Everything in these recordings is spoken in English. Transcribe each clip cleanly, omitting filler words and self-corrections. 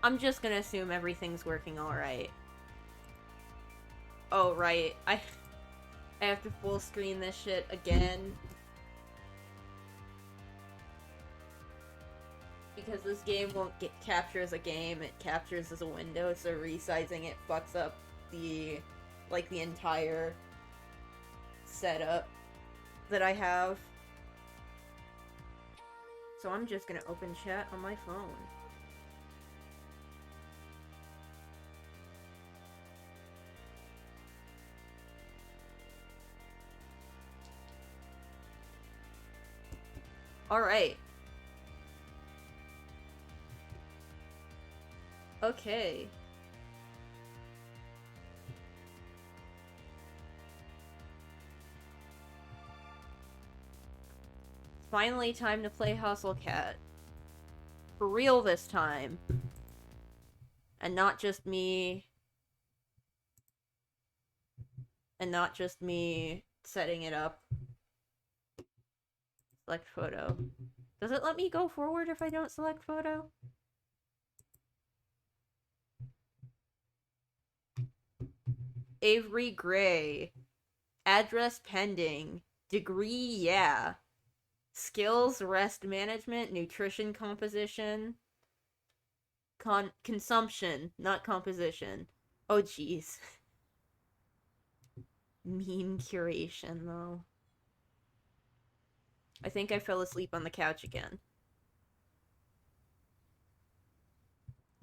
I'm just gonna assume everything's working alright. Oh, right. I have to full screen this shit again. Because this game won't capture as a game, it captures as a window, so resizing it fucks up the entire setup that I have. So I'm just gonna open chat on my phone. Alright. Okay. Finally time to play Hustle Cat. For real this time. And not just me... setting it up. Select photo. Does it let me go forward if I don't select photo? Avery Gray. Address pending. Degree, yeah. Skills, rest management, nutrition composition. Consumption, not composition. Oh, jeez. Meme curation, though. I think I fell asleep on the couch again.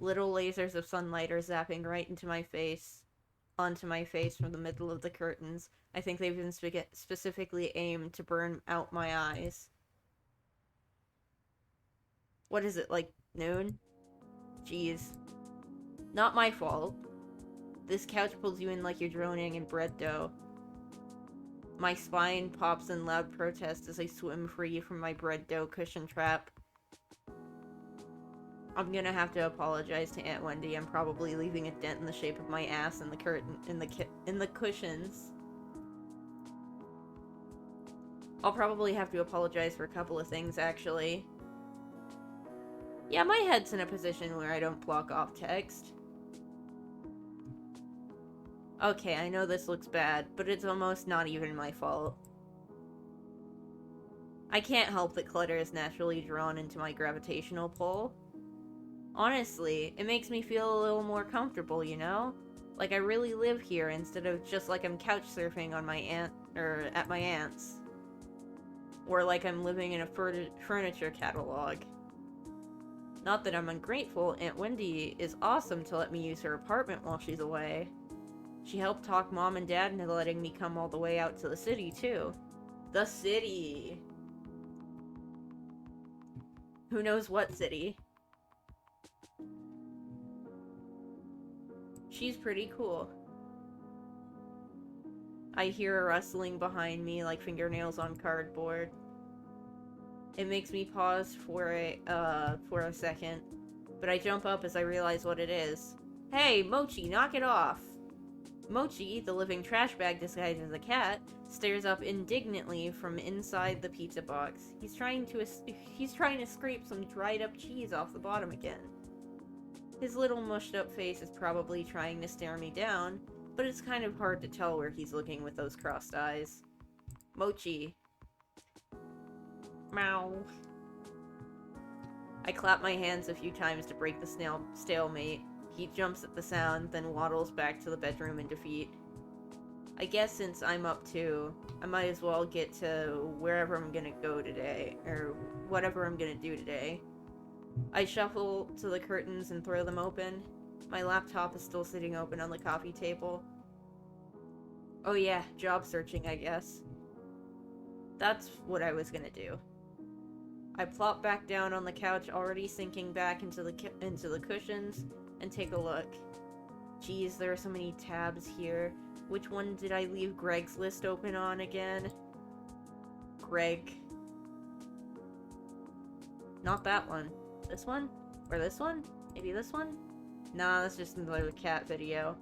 Little lasers of sunlight are zapping right into my face. Onto my face from the middle of the curtains. I think they've been specifically aimed to burn out my eyes. What is it, like noon? Jeez. Not my fault. This couch pulls you in like you're droning in bread dough. My spine pops in loud protest as I swim free from my bread dough cushion trap. I'm gonna have to apologize to Aunt Wendy. I'm probably leaving a dent in the shape of my ass in the curtain, in the cushions. I'll probably have to apologize for a couple of things, actually. Yeah, my head's in a position where I don't block off text. Okay, I know this looks bad, but it's almost not even my fault. I can't help that clutter is naturally drawn into my gravitational pull. Honestly, it makes me feel a little more comfortable, you know? Like I really live here instead of just like I'm couch surfing on at my aunt's. Or like I'm living in a furniture catalog. Not that I'm ungrateful, Aunt Wendy is awesome to let me use her apartment while she's away. She helped talk Mom and Dad into letting me come all the way out to the city, too. The city! Who knows what city? She's pretty cool. I hear a rustling behind me like fingernails on cardboard. It makes me pause for a second, but I jump up as I realize what it is. Hey, Mochi, knock it off! Mochi, the living trash bag disguised as a cat, stares up indignantly from inside the pizza box. He's trying to scrape some dried up cheese off the bottom again. His little mushed up face is probably trying to stare me down, but it's kind of hard to tell where he's looking with those crossed eyes. Mochi. Meow. I clap my hands a few times to break the stalemate. He jumps at the sound, then waddles back to the bedroom in defeat. I guess since I'm up too, I might as well get to wherever I'm gonna go today, or whatever I'm gonna do today. I shuffle to the curtains and throw them open. My laptop is still sitting open on the coffee table. Oh yeah, job searching, I guess. That's what I was gonna do. I plop back down on the couch, already sinking back into the cushions, and take a look. Geez, there are so many tabs here. Which one did I leave Greg's list open on again? Greg. Not that one. This one? Or this one? Maybe this one? Nah, that's just another cat video.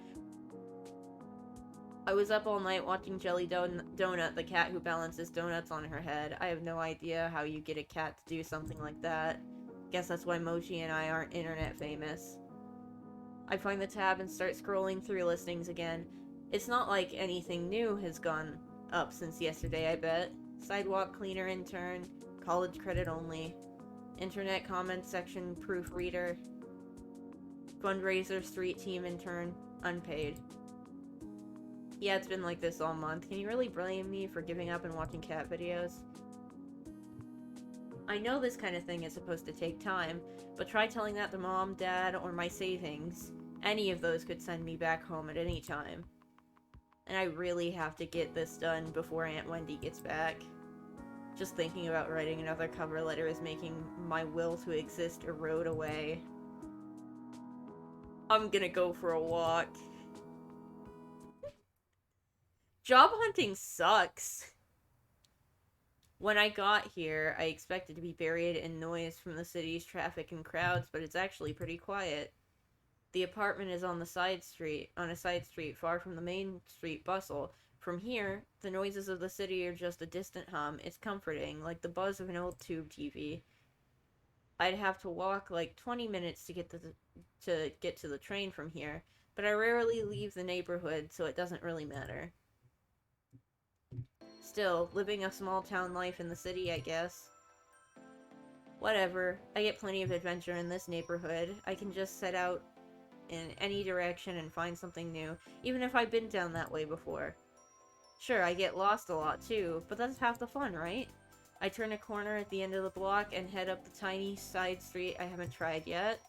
I was up all night watching Jelly Donut, the cat who balances donuts on her head. I have no idea how you get a cat to do something like that. Guess that's why Mochi and I aren't internet famous. I find the tab and start scrolling through listings again. It's not like anything new has gone up since yesterday, I bet. Sidewalk cleaner intern, college credit only, internet comment section proofreader, fundraiser street team intern, unpaid. Yeah, it's been like this all month. Can you really blame me for giving up and watching cat videos? I know this kind of thing is supposed to take time, but try telling that to mom, dad, or my savings. Any of those could send me back home at any time. And I really have to get this done before Aunt Wendy gets back. Just thinking about writing another cover letter is making my will to exist erode away. I'm gonna go for a walk. Job hunting sucks. When I got here, I expected to be buried in noise from the city's traffic and crowds, but it's actually pretty quiet. The apartment is on a side street, far from the main street bustle. From here, the noises of the city are just a distant hum. It's comforting, like the buzz of an old tube TV. I'd have to walk like 20 minutes to get to the train from here, but I rarely leave the neighborhood, so it doesn't really matter. Still, living a small town life in the city, I guess. Whatever, I get plenty of adventure in this neighborhood. I can just set out in any direction and find something new, even if I've been down that way before. Sure, I get lost a lot too, but that's half the fun, right? I turn a corner at the end of the block and head up the tiny side street I haven't tried yet.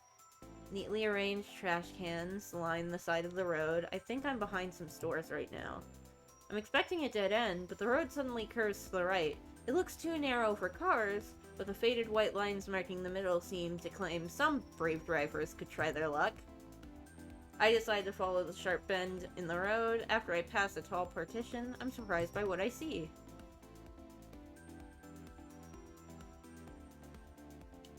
Neatly arranged trash cans line the side of the road. I think I'm behind some stores right now. I'm expecting a dead end, but the road suddenly curves to the right. It looks too narrow for cars, but the faded white lines marking the middle seem to claim some brave drivers could try their luck. I decide to follow the sharp bend in the road. After I pass a tall partition, I'm surprised by what I see.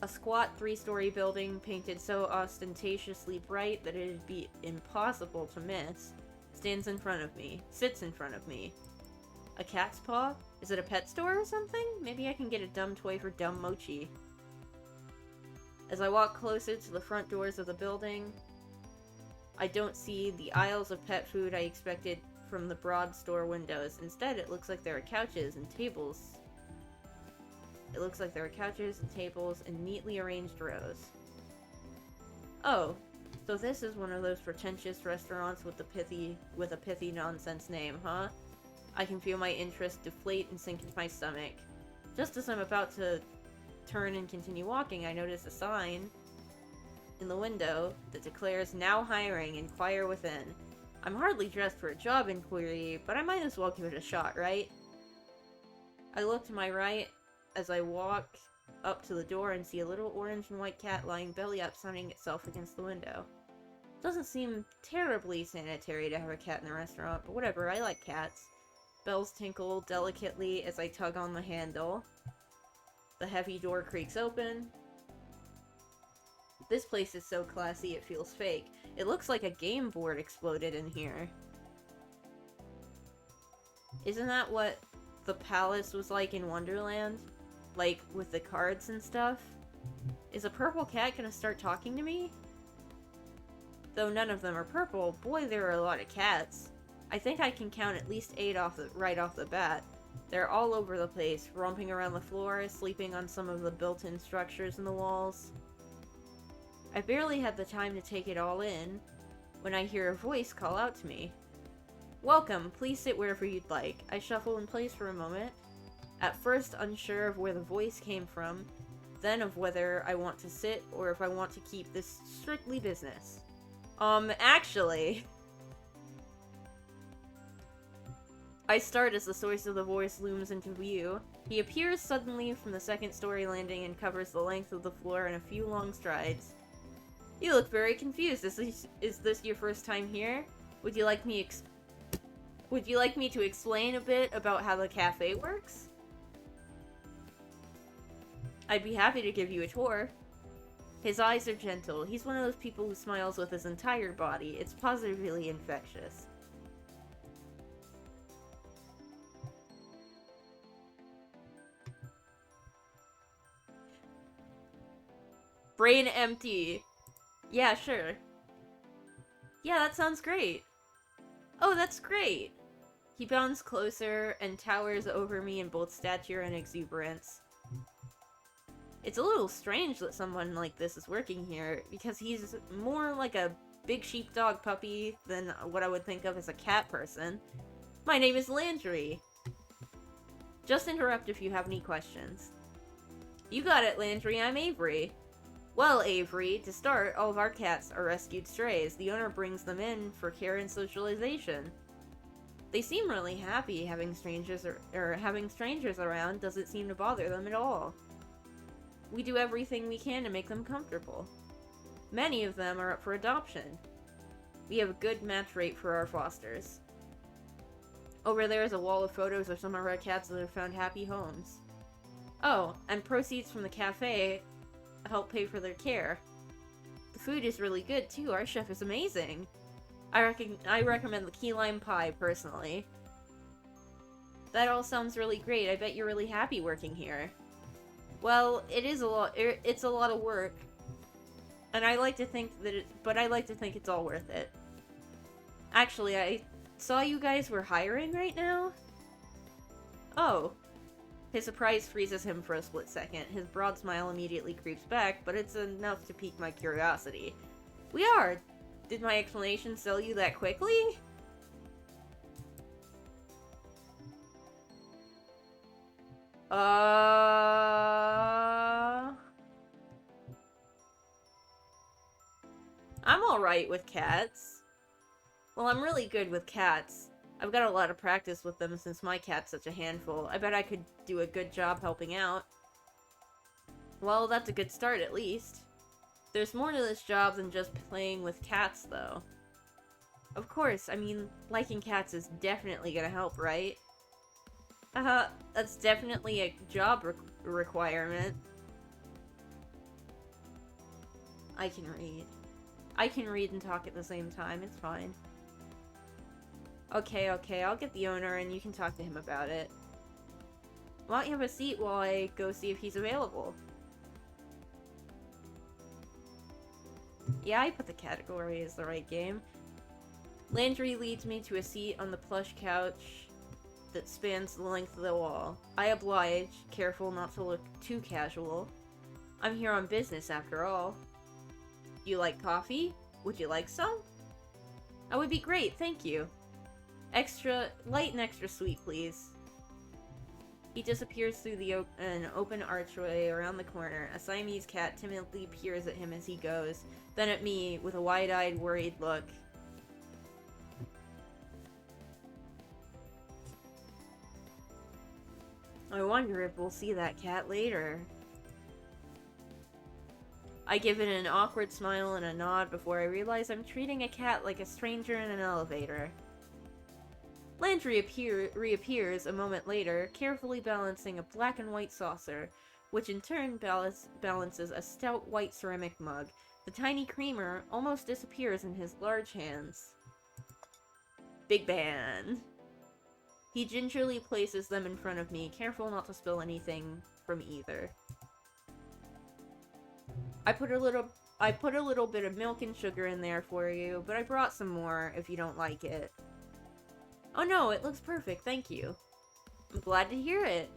A squat 3-story building painted so ostentatiously bright that it'd be impossible to miss sits in front of me. A cat's paw? Is it a pet store or something? Maybe I can get a dumb toy for dumb Mochi. As I walk closer to the front doors of the building, I don't see the aisles of pet food I expected from the broad store windows. Instead, it looks like there are couches and tables. In neatly arranged rows. Oh, so this is one of those pretentious restaurants with a pithy nonsense name, huh? I can feel my interest deflate and sink into my stomach. Just as I'm about to turn and continue walking, I notice a sign in the window that declares, "Now hiring, inquire within." I'm hardly dressed for a job inquiry, but I might as well give it a shot, right? I look to my right as I walk up to the door and see a little orange and white cat lying belly up, sunning itself against the window. Doesn't seem terribly sanitary to have a cat in the restaurant, but whatever, I like cats. Bells tinkle delicately as I tug on the handle. The heavy door creaks open. This place is so classy it feels fake. It looks like a game board exploded in here. Isn't that what the palace was like in Wonderland? Like, with the cards and stuff? Is a purple cat gonna start talking to me? Though none of them are purple, boy, there are a lot of cats. I think I can count at least 8 right off the bat. They're all over the place, romping around the floor, sleeping on some of the built-in structures in the walls. I barely had the time to take it all in when I hear a voice call out to me. "Welcome, please sit wherever you'd like." I shuffle in place for a moment, at first unsure of where the voice came from, then of whether I want to sit or if I want to keep this strictly business. Actually... I start as the source of the voice looms into view. He appears suddenly from the second-story landing and covers the length of the floor in a few long strides. "You look very confused. Is this your first time here? Would you like me to explain a bit about how the cafe works?" "I'd be happy to give you a tour." His eyes are gentle. He's one of those people who smiles with his entire body. It's positively infectious. Brain empty. Yeah, sure. Yeah, that sounds great. Oh, that's great. He bounds closer and towers over me in both stature and exuberance. It's a little strange that someone like this is working here, because he's more like a big sheepdog puppy than what I would think of as a cat person. My name is Landry. Just interrupt if you have any questions. You got it, Landry. I'm Avery. Well, Avery, to start, all of our cats are rescued strays. The owner brings them in for care and socialization. They seem really happy having strangers or having strangers around doesn't seem to bother them at all. We do everything we can to make them comfortable. Many of them are up for adoption. We have a good match rate for our fosters. Over there is a wall of photos of some of our cats that have found happy homes. Oh, and proceeds from the cafe help pay for their care. The food is really good too. Our chef is amazing. I recommend the key lime pie personally. That all sounds really great. I bet you're really happy working here. Well, it's a lot of work. And I like to think it's all worth it. Actually, I saw you guys were hiring right now? Oh. His surprise freezes him for a split second. His broad smile immediately creeps back, but it's enough to pique my curiosity. We are! Did my explanation sell you that quickly? I'm alright with cats. Well, I'm really good with cats. I've got a lot of practice with them since my cat's such a handful. I bet I could do a good job helping out. Well, that's a good start at least. There's more to this job than just playing with cats, though. Of course, I mean, liking cats is definitely gonna help, right? That's definitely a job requirement. I can read. I can read and talk at the same time, it's fine. Okay, I'll get the owner and you can talk to him about it. Why don't you have a seat while I go see if he's available? Yeah, I put the category as the right game. Landry leads me to a seat on the plush couch that spans the length of the wall. I oblige, careful not to look too casual. I'm here on business after all. You like coffee? Would you like some? That would be great, thank you. Extra light and extra sweet, please. He disappears through an open archway around the corner. A Siamese cat timidly peers at him as he goes, then at me with a wide-eyed, worried look. I wonder if we'll see that cat later. I give it an awkward smile and a nod before I realize I'm treating a cat like a stranger in an elevator. Landry reappears a moment later, carefully balancing a black and white saucer, which in turn balances a stout white ceramic mug. The tiny creamer almost disappears in his large hands. Big Ban. He gingerly places them in front of me, careful not to spill anything from either. I put a little bit of milk and sugar in there for you, but I brought some more if you don't like it. Oh no, it looks perfect, thank you. I'm glad to hear it.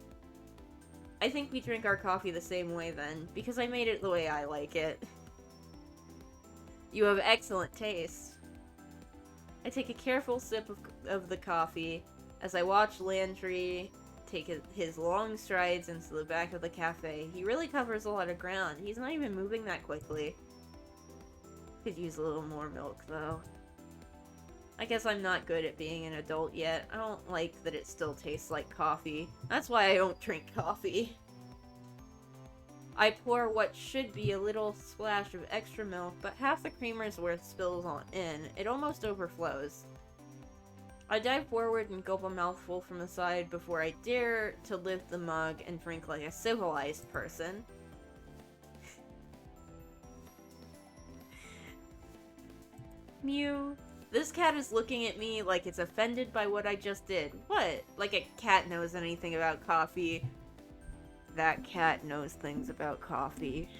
I think we drink our coffee the same way then, because I made it the way I like it. You have excellent taste. I take a careful sip of the coffee as I watch Landry take his long strides into the back of the cafe. He really covers a lot of ground. He's not even moving that quickly. Could use a little more milk, though. I guess I'm not good at being an adult yet. I don't like that it still tastes like coffee. That's why I don't drink coffee. I pour what should be a little splash of extra milk, but half the creamer's worth spills in. It almost overflows. I dive forward and gulp a mouthful from the side before I dare to lift the mug and drink like a civilized person. Mew. This cat is looking at me like it's offended by what I just did. What? Like a cat knows anything about coffee. That cat knows things about coffee.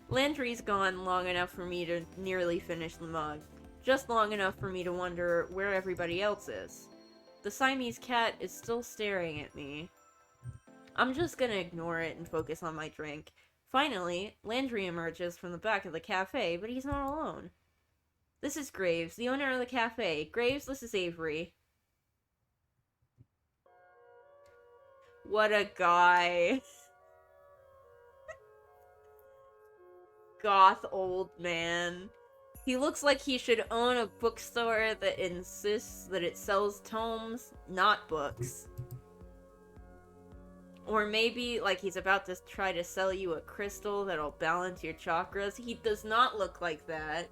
Landry's gone long enough for me to nearly finish the mug. Just long enough for me to wonder where everybody else is. The Siamese cat is still staring at me. I'm just gonna ignore it and focus on my drink. Finally, Landry emerges from the back of the cafe, but he's not alone. This is Graves, the owner of the cafe. Graves, this is Avery. What a guy. Goth old man. He looks like he should own a bookstore that insists that it sells tomes, not books. Or maybe, like, he's about to try to sell you a crystal that'll balance your chakras. He does not look like that.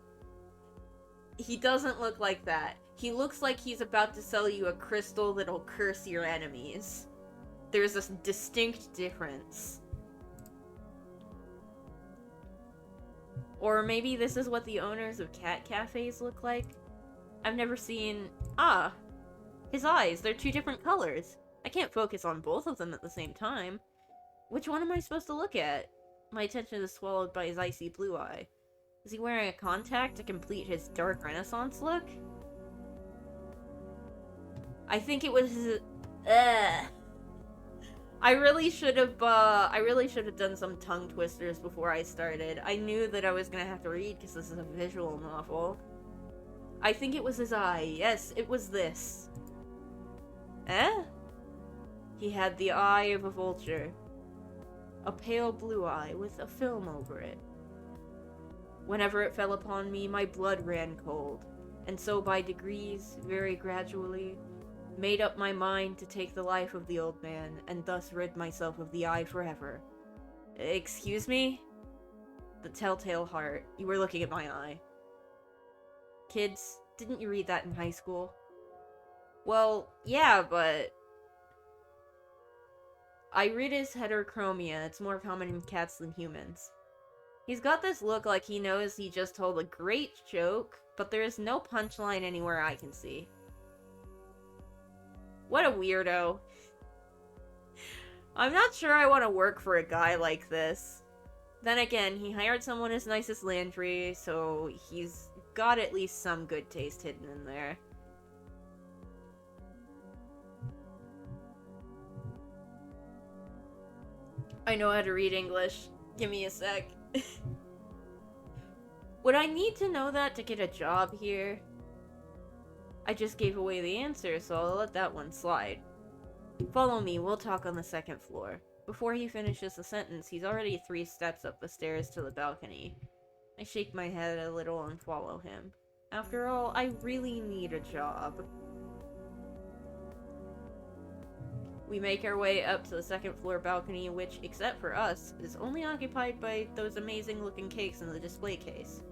He doesn't look like that. He looks like he's about to sell you a crystal that'll curse your enemies. There's a distinct difference. Or maybe this is what the owners of cat cafes look like. I've never seen... Ah! His eyes, they're two different colors. I can't focus on both of them at the same time. Which one am I supposed to look at? My attention is swallowed by his icy blue eye. Is he wearing a contact to complete his dark Renaissance look? I think it was his... I really should have done some tongue twisters before I started. I knew that I was gonna have to read because this is a visual novel. I think it was his eye. Yes, it was this. Eh? He had the eye of a vulture. A pale blue eye with a film over it. Whenever it fell upon me, my blood ran cold, and so by degrees, very gradually, made up my mind to take the life of the old man, and thus rid myself of the eye forever. Excuse me? The telltale heart. You were looking at my eye. Kids, didn't you read that in high school? Well, yeah, but... Irides heterochromia. It's more common in cats than humans. He's got this look like he knows he just told a great joke, but there is no punchline anywhere I can see. What a weirdo. I'm not sure I want to work for a guy like this. Then again, he hired someone as nice as Landry, so he's got at least some good taste hidden in there. I know how to read English. Give me a sec. Would I need to know that to get a job here? I just gave away the answer, so I'll let that one slide. Follow me, we'll talk on the second floor. Before he finishes the sentence, he's already 3 steps up the stairs to the balcony. I shake my head a little and follow him. After all, I really need a job. We make our way up to the second floor balcony, which, except for us, is only occupied by those amazing looking cakes in the display case.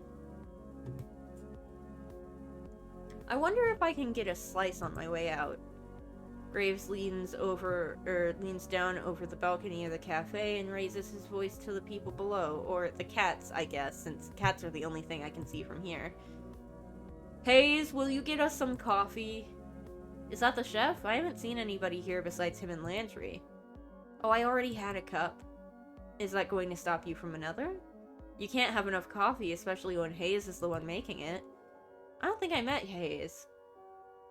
I wonder if I can get a slice on my way out. Graves leans down over the balcony of the cafe and raises his voice to the people below, or the cats, I guess, since cats are the only thing I can see from here. Hayes, will you get us some coffee? Is that the chef? I haven't seen anybody here besides him and Landry. Oh, I already had a cup. Is that going to stop you from another? You can't have enough coffee, especially when Hayes is the one making it. I don't think I met Hayes.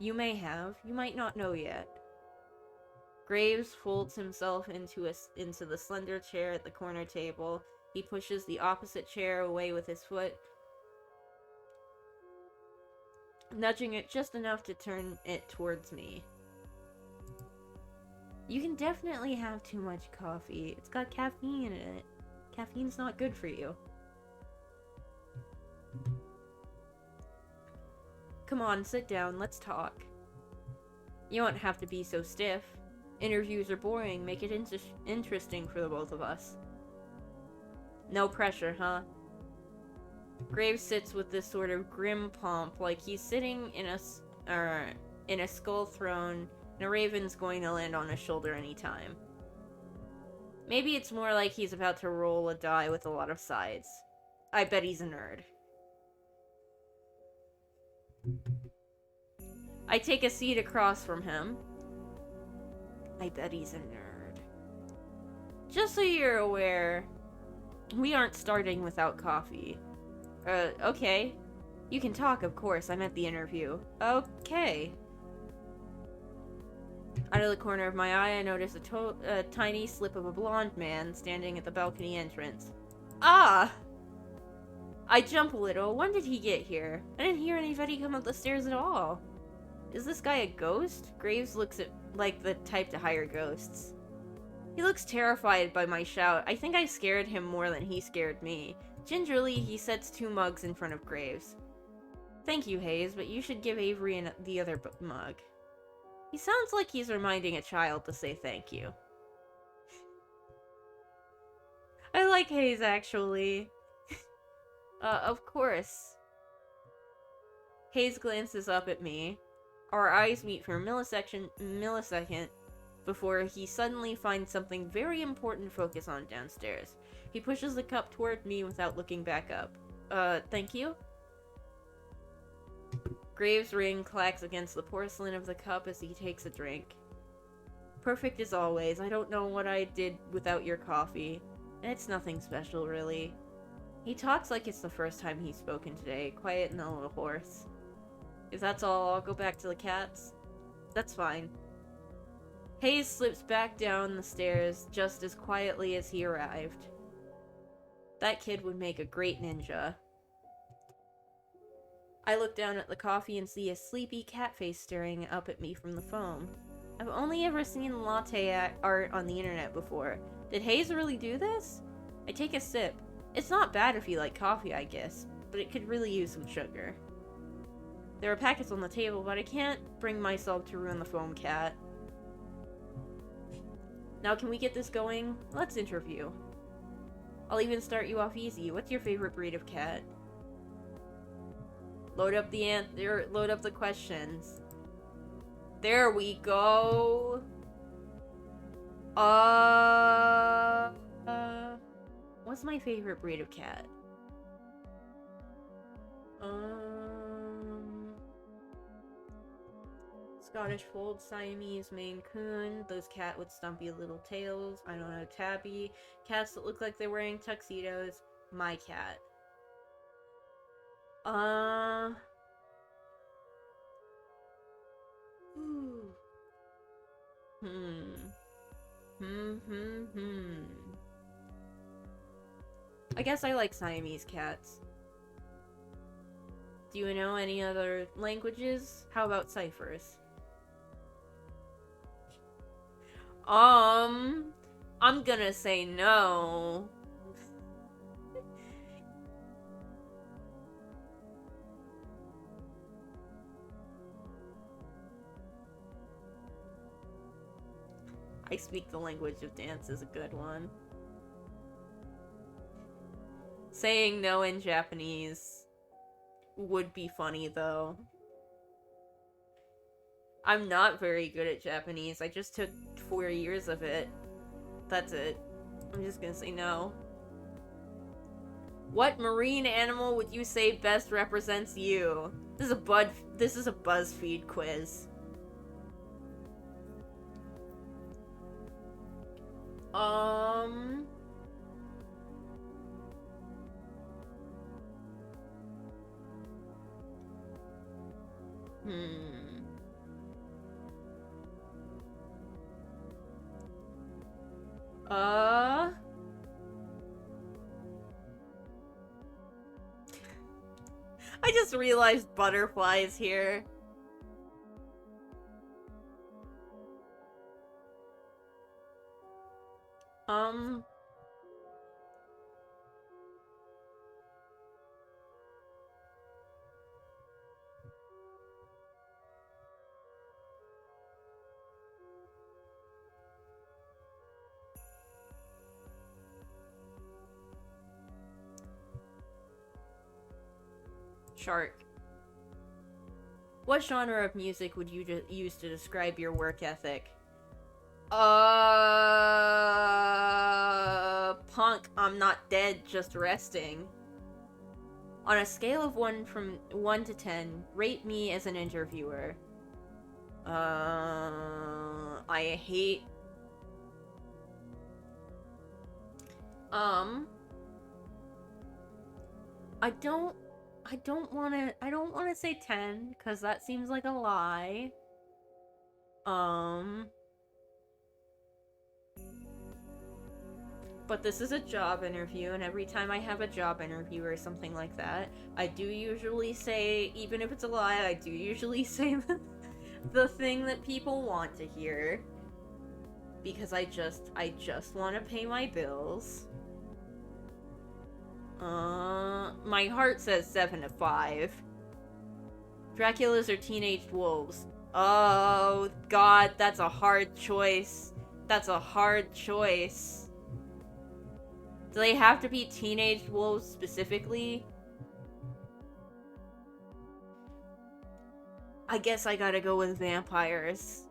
You may have. You might not know yet. Graves folds himself into the slender chair at the corner table. He pushes the opposite chair away with his foot, nudging it just enough to turn it towards me. You can definitely have too much coffee. It's got caffeine in it. Caffeine's not good for you. Come on, sit down, let's talk. You don't have to be so stiff. Interviews are boring, make it interesting for the both of us. No pressure, huh? Graves sits with this sort of grim pomp, like he's sitting in a skull throne, and a raven's going to land on his shoulder anytime. Maybe it's more like he's about to roll a die with a lot of sides. I bet he's a nerd. I take a seat across from him. I bet he's a nerd. Just so you're aware, We aren't starting without coffee. Okay. You can talk, of course. I'm at the interview. Okay. Out of the corner of my eye, I notice a tiny slip of a blonde man standing at the balcony entrance. Ah! I jump a little. When did he get here? I didn't hear anybody come up the stairs at all. Is this guy a ghost? Graves looks like the type to hire ghosts. He looks terrified by my shout. I think I scared him more than he scared me. Gingerly, he sets 2 mugs in front of Graves. Thank you, Hayes, but you should give Avery the other mug. He sounds like he's reminding a child to say thank you. I like Hayes, actually. Of course. Hayes glances up at me. Our eyes meet for a millisecond before he suddenly finds something very important to focus on downstairs. He pushes the cup toward me without looking back up. Thank you? Graves' ring clacks against the porcelain of the cup as he takes a drink. Perfect as always. I don't know what I did without your coffee. It's nothing special, really. He talks like it's the first time he's spoken today, quiet and a little hoarse. If that's all, I'll go back to the cats. That's fine. Hayes slips back down the stairs just as quietly as he arrived. That kid would make a great ninja. I look down at the coffee and see a sleepy cat face staring up at me from the foam. I've only ever seen latte art on the internet before. Did Hayes really do this? I take a sip. It's not bad if you like coffee, I guess, but it could really use some sugar. There are packets on the table, but I can't bring myself to ruin the foam cat. Now can we get this going? Let's interview. I'll even start you off easy. What's your favorite breed of cat? Load up the questions. There we go. What's my favorite breed of cat? Scottish Fold, Siamese, Maine Coon, those cat with stumpy little tails, I don't know, tabby, cats that look like they're wearing tuxedos, my cat. I guess I like Siamese cats. Do you know any other languages? How about ciphers? I'm gonna say no. I speak the language of dance is a good one. Saying no in Japanese would be funny, though. I'm not very good at Japanese. I just took 4 years of it. That's it. I'm just gonna say no. What marine animal would you say best represents you? This is a BuzzFeed quiz. I just realized butterflies here. Shark. What genre of music would you use to describe your work ethic? Punk, I'm not dead, just resting. On a scale of 1 to 10, rate me as an interviewer. I hate... I don't I don't wanna say 10, because that seems like a lie. But this is a job interview, and every time I have a job interview or something like that, I do usually say, even if it's a lie, I do usually say the thing that people want to hear. Because I just want to pay my bills. My heart says 7 to 5. Draculas are teenage wolves. Oh, God, that's a hard choice. That's a hard choice. Do they have to be teenage wolves specifically? I guess I gotta go with vampires.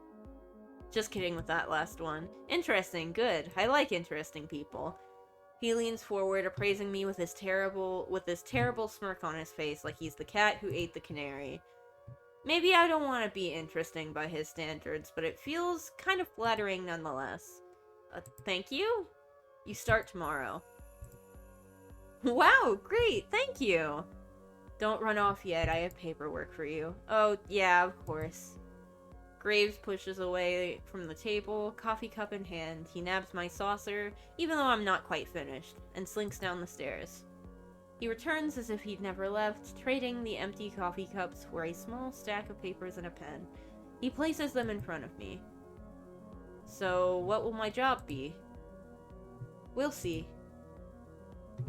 Just kidding with that last one. Interesting, good. I like interesting people. He leans forward, appraising me with this terrible smirk on his face, like he's the cat who ate the canary. Maybe I don't want to be interesting by his standards, but it feels kind of flattering nonetheless. Thank you? You start tomorrow. Wow, great, thank you! Don't run off yet, I have paperwork for you. Oh, yeah, of course. Graves pushes away from the table, coffee cup in hand. He nabs my saucer, even though I'm not quite finished, and slinks down the stairs. He returns as if he'd never left, trading the empty coffee cups for a small stack of papers and a pen. He places them in front of me. So, what will my job be? We'll see.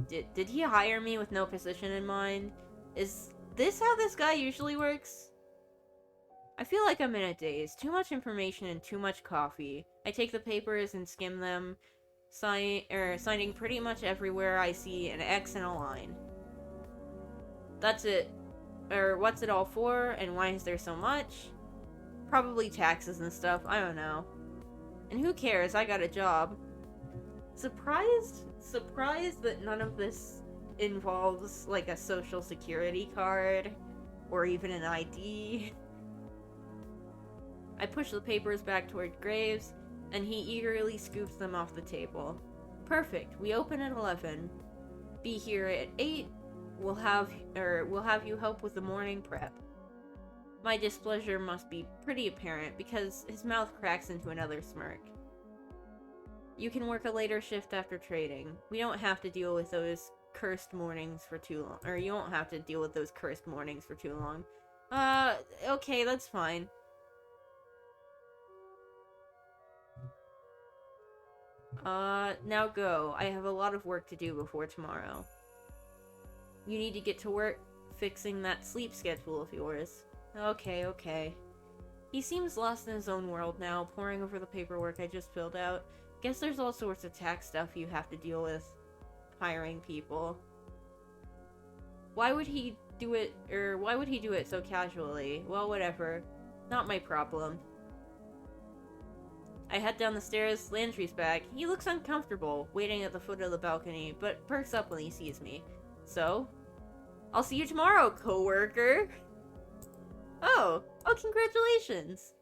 Did he hire me with no position in mind? Is this how this guy usually works? I feel like I'm in a daze. Too much information and too much coffee. I take the papers and skim them, signing pretty much everywhere I see an X and a line. That's it. What's it all for, and why is there so much? Probably taxes and stuff, I don't know. And who cares, I got a job. Surprised that none of this involves, like, a social security card, or even an ID. I push the papers back toward Graves, and he eagerly scoops them off the table. Perfect, we open at 11. Be here at 8. We'll have you help with the morning prep. My displeasure must be pretty apparent because his mouth cracks into another smirk. You can work a later shift after trading. We don't have to deal with those cursed mornings for too long. Or you won't have to deal with those cursed mornings for too long. Okay, that's fine. Now go. I have a lot of work to do before tomorrow. You need to get to work fixing that sleep schedule of yours. Okay. He seems lost in his own world now, poring over the paperwork I just filled out. Guess there's all sorts of tax stuff you have to deal with hiring people. Why would he do it so casually? Well, whatever. Not my problem. I head down the stairs, Landry's back. He looks uncomfortable, waiting at the foot of the balcony, but perks up when he sees me. So, I'll see you tomorrow, coworker. Oh, congratulations.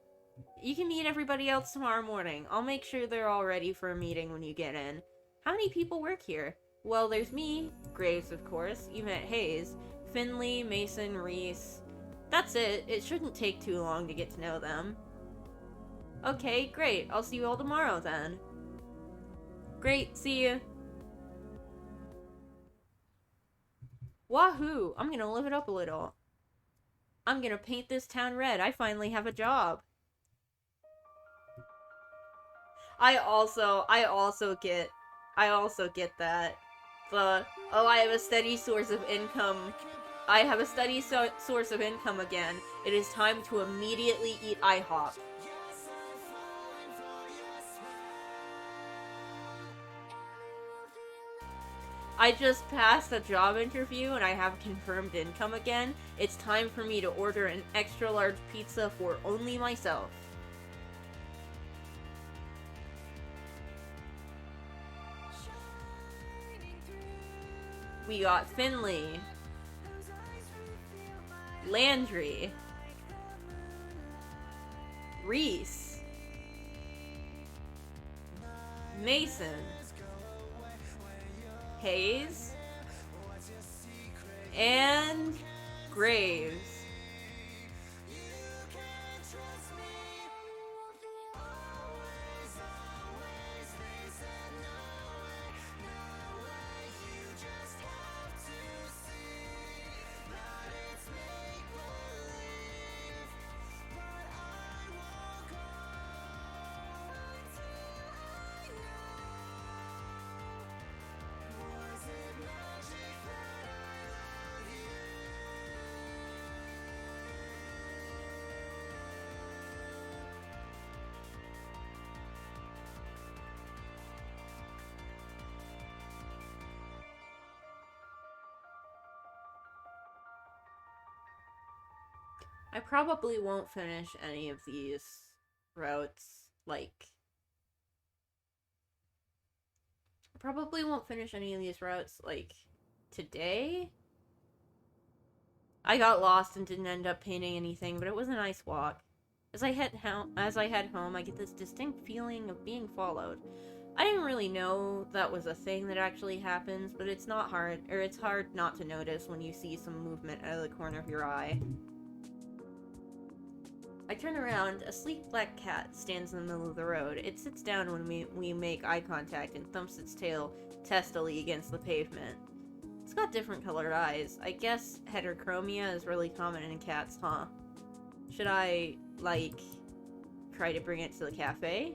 You can meet everybody else tomorrow morning. I'll make sure they're all ready for a meeting when you get in. How many people work here? Well, there's me, Graves, of course. You met Hayes, Finley, Mason, Reese. That's it. It shouldn't take too long to get to know them. Okay, great. I'll see you all tomorrow then. Great, see you. Wahoo! I'm gonna live it up a little. I'm gonna paint this town red. I finally have a job. I also get that. I have a steady source of income. I have a steady source of income again. It is time to immediately eat IHOP. I just passed a job interview and I have confirmed income again. It's time for me to order an extra large pizza for only myself. We got Finley, Landry, Reese, Mason, Hayes, And Graves. I probably won't finish any of these routes, like... I probably won't finish any of these routes, like, today? I got lost and didn't end up painting anything, but it was a nice walk. As I head home, I get this distinct feeling of being followed. I didn't really know that was a thing that actually happens, but it's hard not to notice when you see some movement out of the corner of your eye. I turn around, a sleek black cat stands in the middle of the road. It sits down when we make eye contact and thumps its tail testily against the pavement. It's got different colored eyes. I guess heterochromia is really common in cats, huh? Should I, like, try to bring it to the cafe?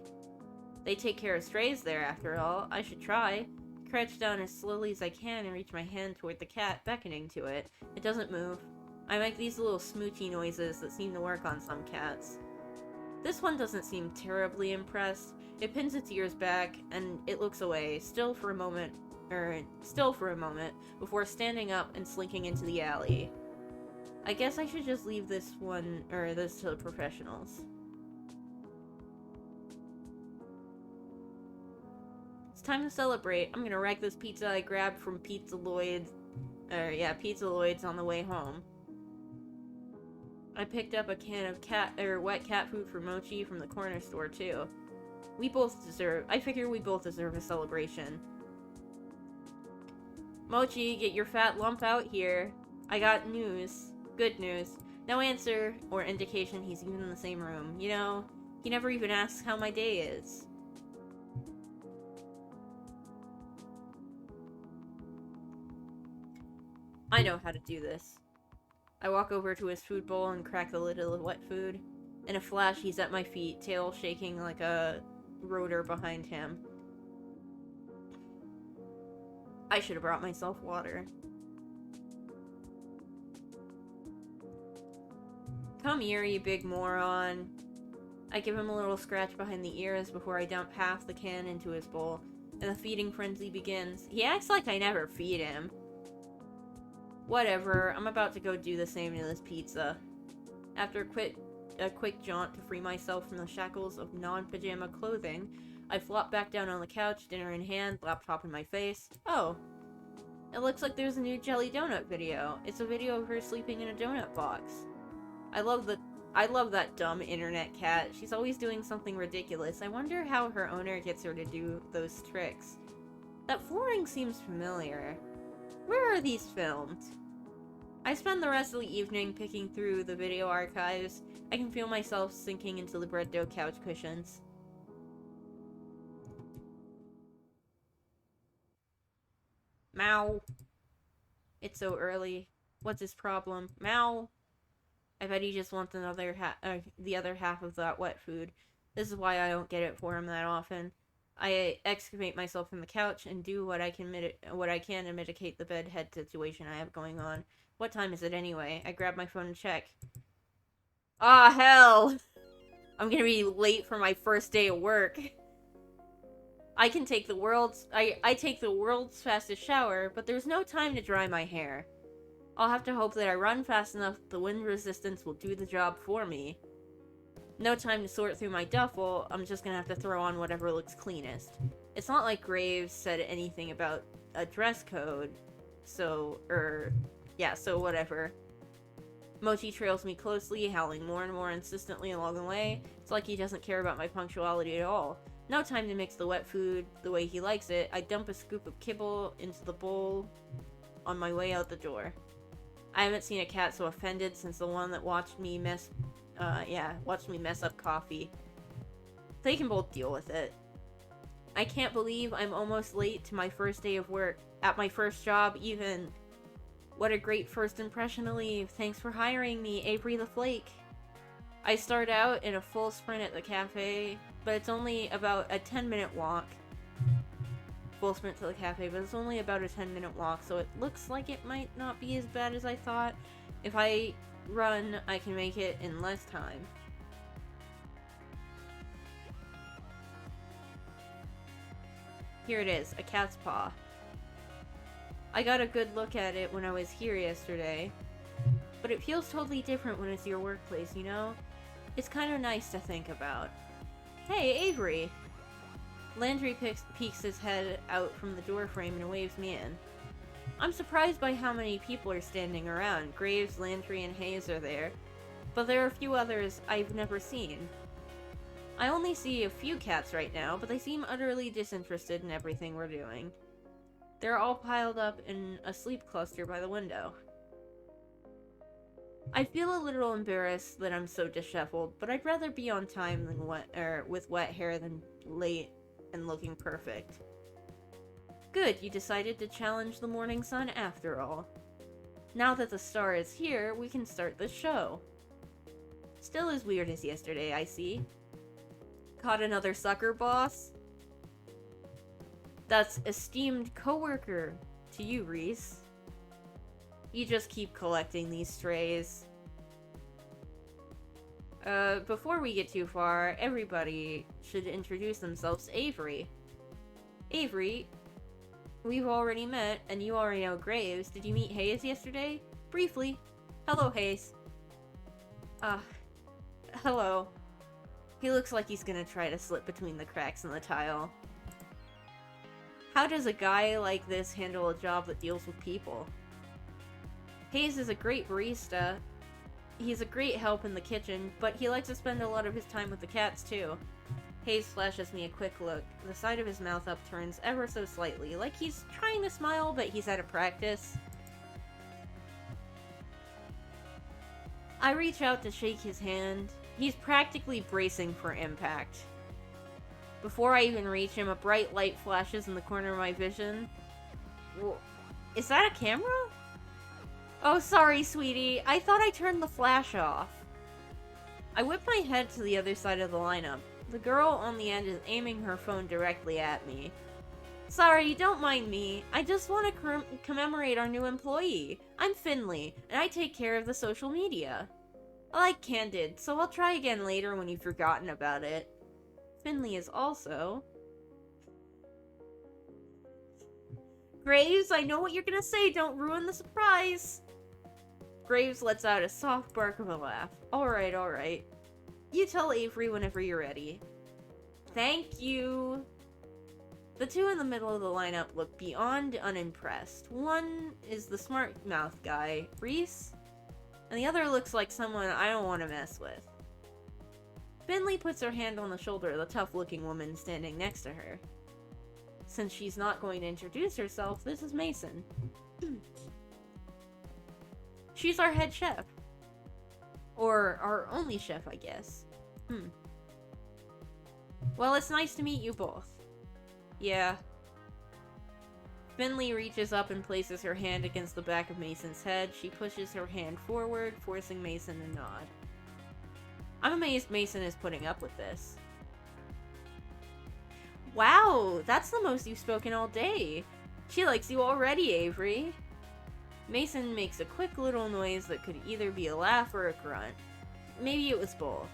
They take care of strays there, after all. I should try. Crouch down as slowly as I can and reach my hand toward the cat, beckoning to it. It doesn't move. I make these little smoochy noises that seem to work on some cats. This one doesn't seem terribly impressed. It pins its ears back, and it looks away, still for a moment, before standing up and slinking into the alley. I guess I should just leave this to the professionals. It's time to celebrate. I'm gonna wreck this pizza I grabbed from Pizza Lloyd's on the way home. I picked up a can of wet cat food for Mochi from the corner store, too. I figure we both deserve a celebration. Mochi, get your fat lump out here. I got news. Good news. No answer or indication he's even in the same room. You know, he never even asks how my day is. I know how to do this. I walk over to his food bowl and crack the lid of the wet food. In a flash, he's at my feet, tail shaking like a rotor behind him. I should have brought myself water. Come here, you big moron. I give him a little scratch behind the ears before I dump half the can into his bowl, and the feeding frenzy begins. He acts like I never feed him. Whatever, I'm about to go do the same to this pizza. After a quick jaunt to free myself from the shackles of non-pajama clothing, I flop back down on the couch, dinner in hand, laptop in my face. Oh. It looks like there's a new Jelly Donut video. It's a video of her sleeping in a donut box. I love that dumb internet cat. She's always doing something ridiculous. I wonder how her owner gets her to do those tricks. That flooring seems familiar. Where are these filmed? I spend the rest of the evening picking through the video archives. I can feel myself sinking into the bread dough couch cushions. Meow. It's so early. What's his problem? Meow. I bet he just wants the other half of that wet food. This is why I don't get it for him that often. I excavate myself from the couch and do what I can to mitigate the bedhead situation I have going on. What time is it anyway? I grab my phone and check. Ah, hell! I'm gonna be late for my first day of work. I take the world's fastest shower, but there's no time to dry my hair. I'll have to hope that I run fast enough that the wind resistance will do the job for me. No time to sort through my duffel, I'm just gonna have to throw on whatever looks cleanest. It's not like Graves said anything about a dress code, so whatever. Mochi trails me closely, howling more and more insistently along the way. It's like he doesn't care about my punctuality at all. No time to mix the wet food the way he likes it. I dump a scoop of kibble into the bowl on my way out the door. I haven't seen a cat so offended since the one that watched me mess up coffee. They can both deal with it. I can't believe I'm almost late to my first day of work. At my first job, even. What a great first impression to leave. Thanks for hiring me, Avery the Flake. I start out in a full sprint at the cafe, but it's only about a 10-minute walk. Full sprint to the cafe, but it's only about a 10-minute walk, so it looks like it might not be as bad as I thought. If I run, I can make it in less time. Here it is, a cat's paw. I got a good look at it when I was here yesterday, but it feels totally different when it's your workplace, you know? It's kind of nice to think about. Hey, Avery! Landry peeks his head out from the doorframe and waves me in. I'm surprised by how many people are standing around. Graves, Landry, and Hayes are there, but there are a few others I've never seen. I only see a few cats right now, but they seem utterly disinterested in everything we're doing. They're all piled up in a sleep cluster by the window. I feel a little embarrassed that I'm so disheveled, but I'd rather be on time than with wet hair than late and looking perfect. Good, you decided to challenge the morning sun after all. Now that the star is here, we can start the show. Still as weird as yesterday, I see. Caught another sucker, boss? That's esteemed coworker to you, Reese. You just keep collecting these strays. Before we get too far, everybody should introduce themselves to Avery. Avery, we've already met, and you already know Graves. Did you meet Hayes yesterday? Briefly. Hello, Hayes. Hello. He looks like he's gonna try to slip between the cracks in the tile. How does a guy like this handle a job that deals with people? Hayes is a great barista. He's a great help in the kitchen, but he likes to spend a lot of his time with the cats too. Hayes flashes me a quick look. The side of his mouth upturns ever so slightly, like he's trying to smile, but he's out of practice. I reach out to shake his hand. He's practically bracing for impact. Before I even reach him, a bright light flashes in the corner of my vision. Whoa. Is that a camera? Oh, sorry, sweetie. I thought I turned the flash off. I whip my head to the other side of the lineup. The girl on the end is aiming her phone directly at me. Sorry, don't mind me. I just want to commemorate our new employee. I'm Finley, and I take care of the social media. I like Candid, so I'll try again later when you've forgotten about it. Finley is also... Graves, I know what you're gonna say. Don't ruin the surprise. Graves lets out a soft bark of a laugh. Alright, alright. You tell Avery whenever you're ready. Thank you. The two in the middle of the lineup look beyond unimpressed. One is the smart mouth guy, Reese, and the other looks like someone I don't want to mess with. Finley puts her hand on the shoulder of the tough-looking woman standing next to her. Since she's not going to introduce herself, this is Mason. She's our head chef. Or our only chef, I guess. Well, it's nice to meet you both. Yeah. Finley reaches up and places her hand against the back of Mason's head. She pushes her hand forward, forcing Mason to nod. I'm amazed Mason is putting up with this. Wow, that's the most you've spoken all day. She likes you already, Avery. Mason makes a quick little noise that could either be a laugh or a grunt. Maybe it was both.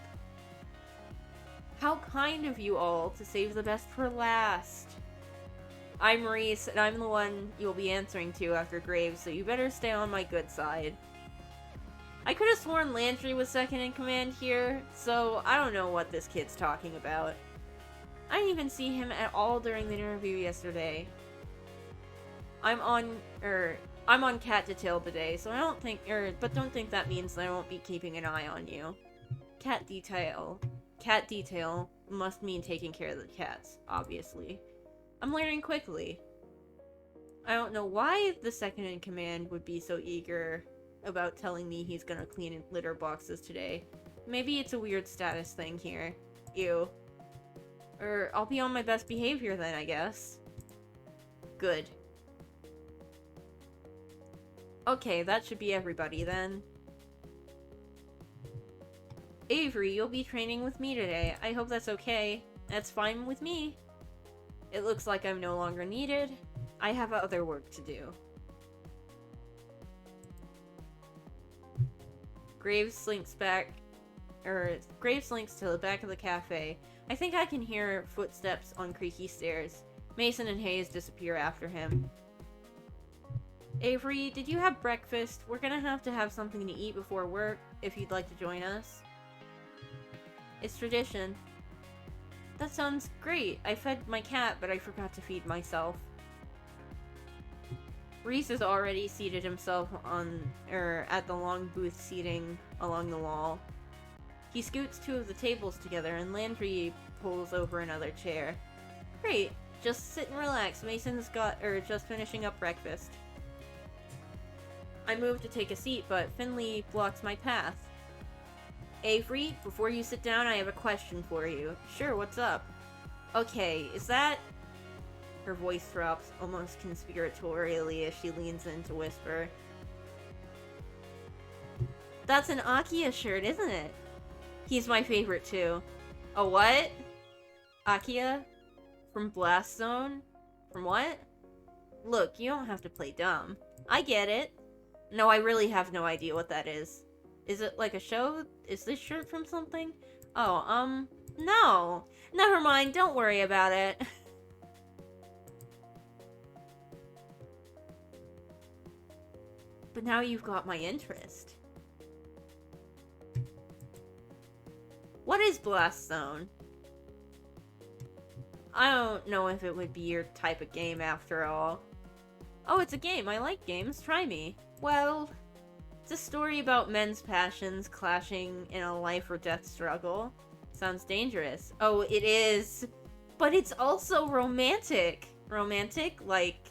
How kind of you all to save the best for last. I'm Reese, and I'm the one you'll be answering to after Graves, so you better stay on my good side. I could have sworn Landry was second in command here, so I don't know what this kid's talking about. I didn't even see him at all during the interview yesterday. I'm on cat detail today, so don't think that means that I won't be keeping an eye on you. Cat detail must mean taking care of the cats, obviously. I'm learning quickly. I don't know why the second in command would be so eager about telling me he's gonna clean litter boxes today. Maybe it's a weird status thing here. Ew. Or I'll be on my best behavior then, I guess. Good. Okay, that should be everybody then. Avery, you'll be training with me today. I hope that's okay. That's fine with me. It looks like I'm no longer needed. I have other work to do. Graves slinks to the back of the cafe. I think I can hear footsteps on creaky stairs. Mason and Hayes disappear after him. Avery, did you have breakfast? We're gonna have to have something to eat before work, if you'd like to join us. It's tradition. That sounds great. I fed my cat, but I forgot to feed myself. Reese has already seated himself at the long booth seating along the wall. He scoots two of the tables together and Landry pulls over another chair. Great, just sit and relax. Mason's just finishing up breakfast. I move to take a seat, but Finley blocks my path. Avery, before you sit down, I have a question for you. Sure, what's up? Okay, is that... Her voice drops almost conspiratorially as she leans in to whisper. That's an Akia shirt, isn't it? He's my favorite too. A what? Akia? From Blast Zone? From what? Look, you don't have to play dumb. I get it. No, I really have no idea what that is. Is it like a show? Is this shirt from something? Oh, no. Never mind, don't worry about it. But now you've got my interest. What is Blast Zone? I don't know if it would be your type of game after all. Oh, it's a game. I like games. Try me. Well, it's a story about men's passions clashing in a life or death struggle. Sounds dangerous. Oh, it is. But it's also romantic. Romantic? Like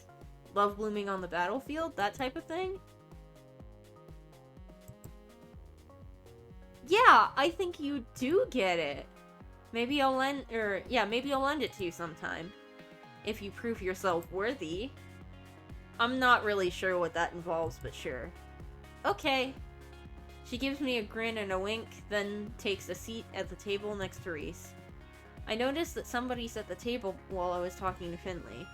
love blooming on the battlefield? That type of thing? Yeah, I think you do get it. Maybe I'll lend it to you sometime. If you prove yourself worthy. I'm not really sure what that involves, but sure. Okay. She gives me a grin and a wink, then takes a seat at the table next to Reese. I noticed that somebody's at the table while I was talking to Finley.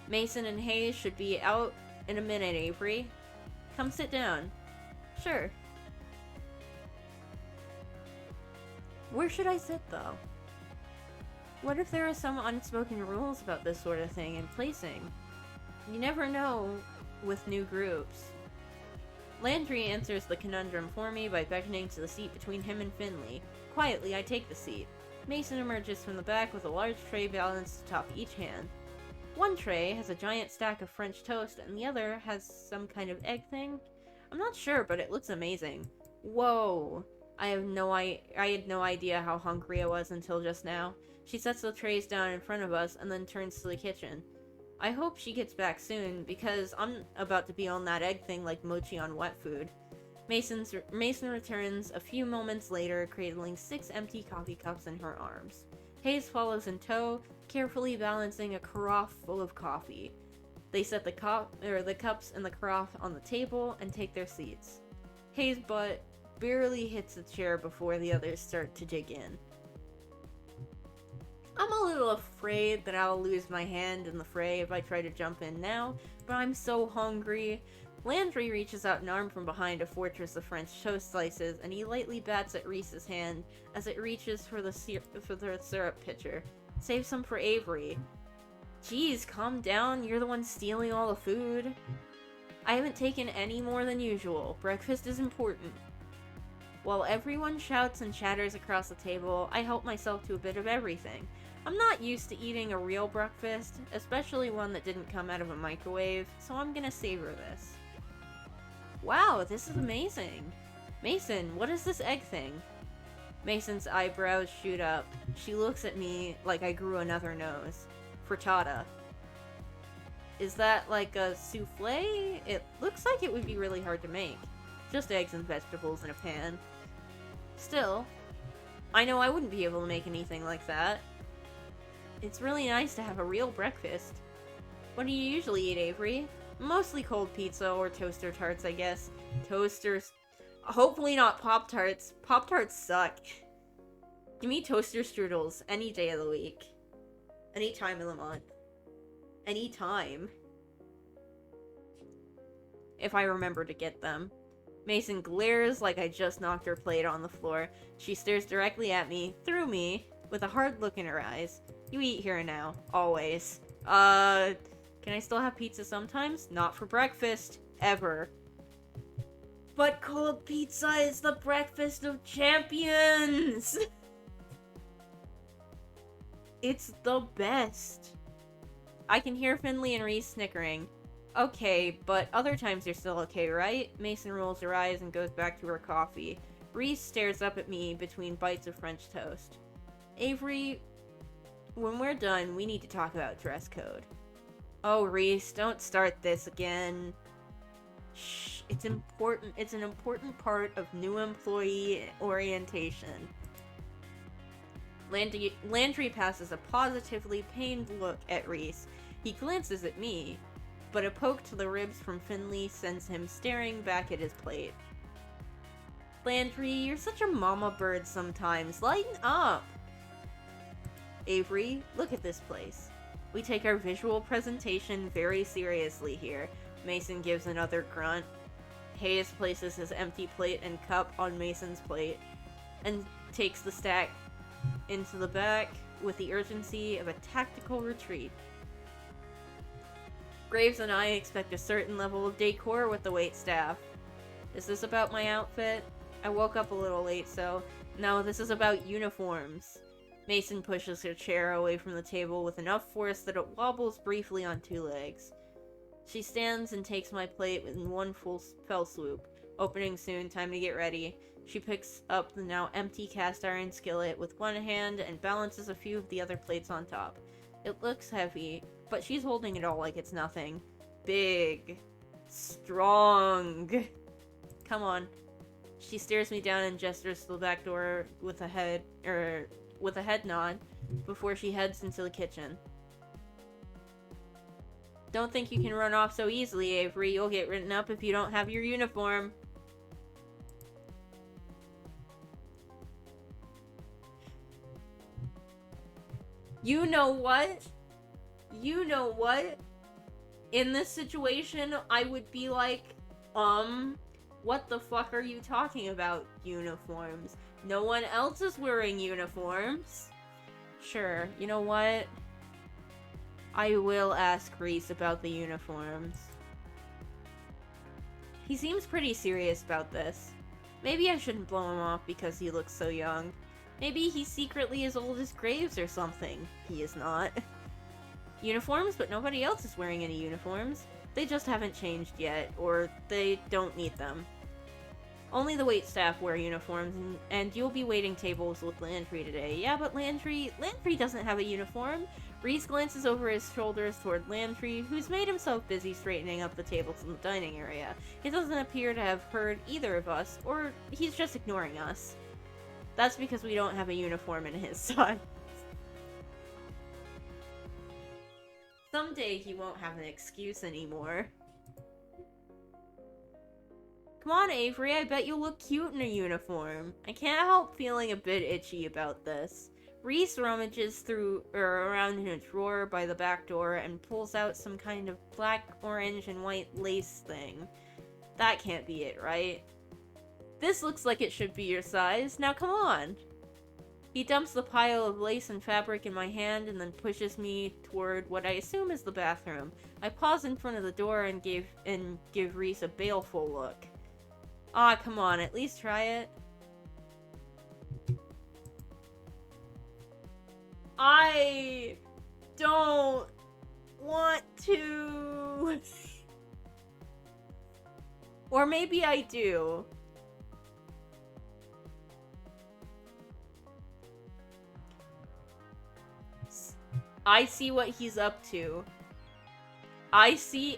Mason and Hayes should be out in a minute, Avery. Come sit down. Sure. Where should I sit, though? What if there are some unspoken rules about this sort of thing in placing? You never know with new groups. Landry answers the conundrum for me by beckoning to the seat between him and Finley. Quietly, I take the seat. Mason emerges from the back with a large tray balanced atop each hand. One tray has a giant stack of French toast, and the other has some kind of egg thing. I'm not sure, but it looks amazing. Whoa. I had no idea how hungry I was until just now. She sets the trays down in front of us and then turns to the kitchen. I hope she gets back soon, because I'm about to be on that egg thing like mochi on wet food. Mason returns a few moments later, cradling 6 empty coffee cups in her arms. Hayes follows in tow, carefully balancing a carafe full of coffee. They set the cups and the carafe on the table and take their seats. Hayes' butt barely hits the chair before the others start to dig in. I'm a little afraid that I'll lose my hand in the fray if I try to jump in now, but I'm so hungry. Landry reaches out an arm from behind a fortress of French toast slices, and he lightly bats at Reese's hand as it reaches for the syrup pitcher. Save some for Avery. Jeez, calm down, you're the one stealing all the food. I haven't taken any more than usual. Breakfast is important. While everyone shouts and chatters across the table, I help myself to a bit of everything. I'm not used to eating a real breakfast, especially one that didn't come out of a microwave, so I'm gonna savor this. Wow, this is amazing. Mason, what is this egg thing? Mason's eyebrows shoot up. She looks at me like I grew another nose. Frittata. Is that like a souffle? It looks like it would be really hard to make. Just eggs and vegetables in a pan. Still, I know I wouldn't be able to make anything like that. It's really nice to have a real breakfast. What do you usually eat, Avery? Mostly cold pizza or toaster tarts, I guess. Toasters. Hopefully not Pop-Tarts. Pop-Tarts suck. Give me toaster strudels any day of the week. Any time of the month. Any time. If I remember to get them. Mason glares like I just knocked her plate on the floor. She stares directly at me, through me, with a hard look in her eyes. You eat here and now. Always. Can I still have pizza sometimes? Not for breakfast. Ever. But cold pizza is the breakfast of champions! It's the best. I can hear Finley and Reese snickering. Okay, but other times you're still okay, right? Mason rolls her eyes and goes back to her coffee. Reese stares up at me between bites of French toast. Avery, when we're done, we need to talk about dress code. Oh, Reese, don't start this again. Shh, it's important. It's an important part of new employee orientation. Landry passes a positively pained look at Reese. He glances at me, but a poke to the ribs from Finley sends him staring back at his plate. Landry, you're such a mama bird sometimes. Lighten up! Avery, look at this place. We take our visual presentation very seriously here. Mason gives another grunt. Hayes places his empty plate and cup on Mason's plate, and takes the stack into the back with the urgency of a tactical retreat. Graves and I expect a certain level of decor with the waitstaff. Is this about my outfit? I woke up a little late, so... No, this is about uniforms. Mason pushes her chair away from the table with enough force that it wobbles briefly on two legs. She stands and takes my plate in one fell swoop. Opening soon, time to get ready. She picks up the now empty cast iron skillet with one hand and balances a few of the other plates on top. It looks heavy, but she's holding it all like it's nothing. Big. Strong. Come on. She stares me down and gestures to the back door with a head nod before she heads into the kitchen. Don't think you can run off so easily, Avery. You'll get written up if you don't have your uniform. You know what? You know what? In this situation, I would be like, what the fuck are you talking about, uniforms? No one else is wearing uniforms. Sure, you know what? I will ask Reese about the uniforms. He seems pretty serious about this. Maybe I shouldn't blow him off because he looks so young. Maybe he's secretly as old as Graves or something. He is not. Uniforms, but nobody else is wearing any uniforms. They just haven't changed yet, or they don't need them. Only the waitstaff wear uniforms, and you'll be waiting tables with Landry today. Yeah, but Landry doesn't have a uniform. Reese glances over his shoulders toward Landry, who's made himself busy straightening up the tables in the dining area. He doesn't appear to have heard either of us, or he's just ignoring us. That's because we don't have a uniform in his size. Someday he won't have an excuse anymore. Come on, Avery, I bet you'll look cute in a uniform. I can't help feeling a bit itchy about this. Reese rummages around in a drawer by the back door and pulls out some kind of black, orange, and white lace thing. That can't be it, right? This looks like it should be your size. Now come on. He dumps the pile of lace and fabric in my hand and then pushes me toward what I assume is the bathroom. I pause in front of the door and give Reese a baleful look. Ah, come on, at least try it. I don't want to. Or maybe I do. I see what he's up to. I see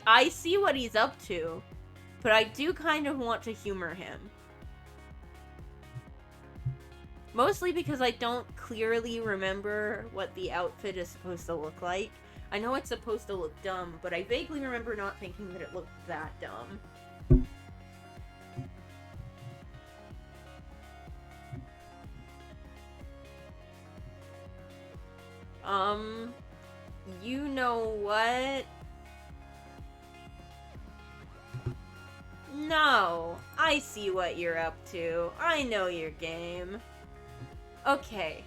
what he's up to, but I do kind of want to humor him. Mostly because I don't clearly remember what the outfit is supposed to look like. I know it's supposed to look dumb, but I vaguely remember not thinking that it looked that dumb. You know what? No, I see what you're up to. I know your game. Okay,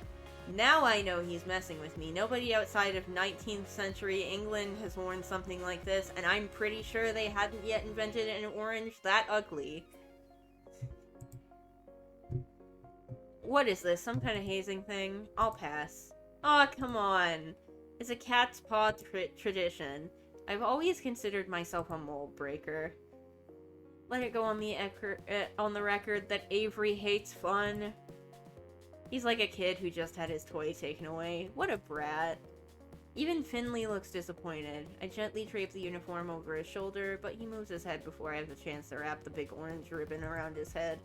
now I know he's messing with me. Nobody outside of 19th century England has worn something like this, and I'm pretty sure they hadn't yet invented an orange that ugly. What is this, some kind of hazing thing? I'll pass. Aw, oh, come on. It's a cat's paw tradition. I've always considered myself a mold breaker. Let it go on the record that Avery hates fun. He's like a kid who just had his toy taken away. What a brat. Even Finley looks disappointed. I gently drape the uniform over his shoulder, but he moves his head before I have the chance to wrap the big orange ribbon around his head.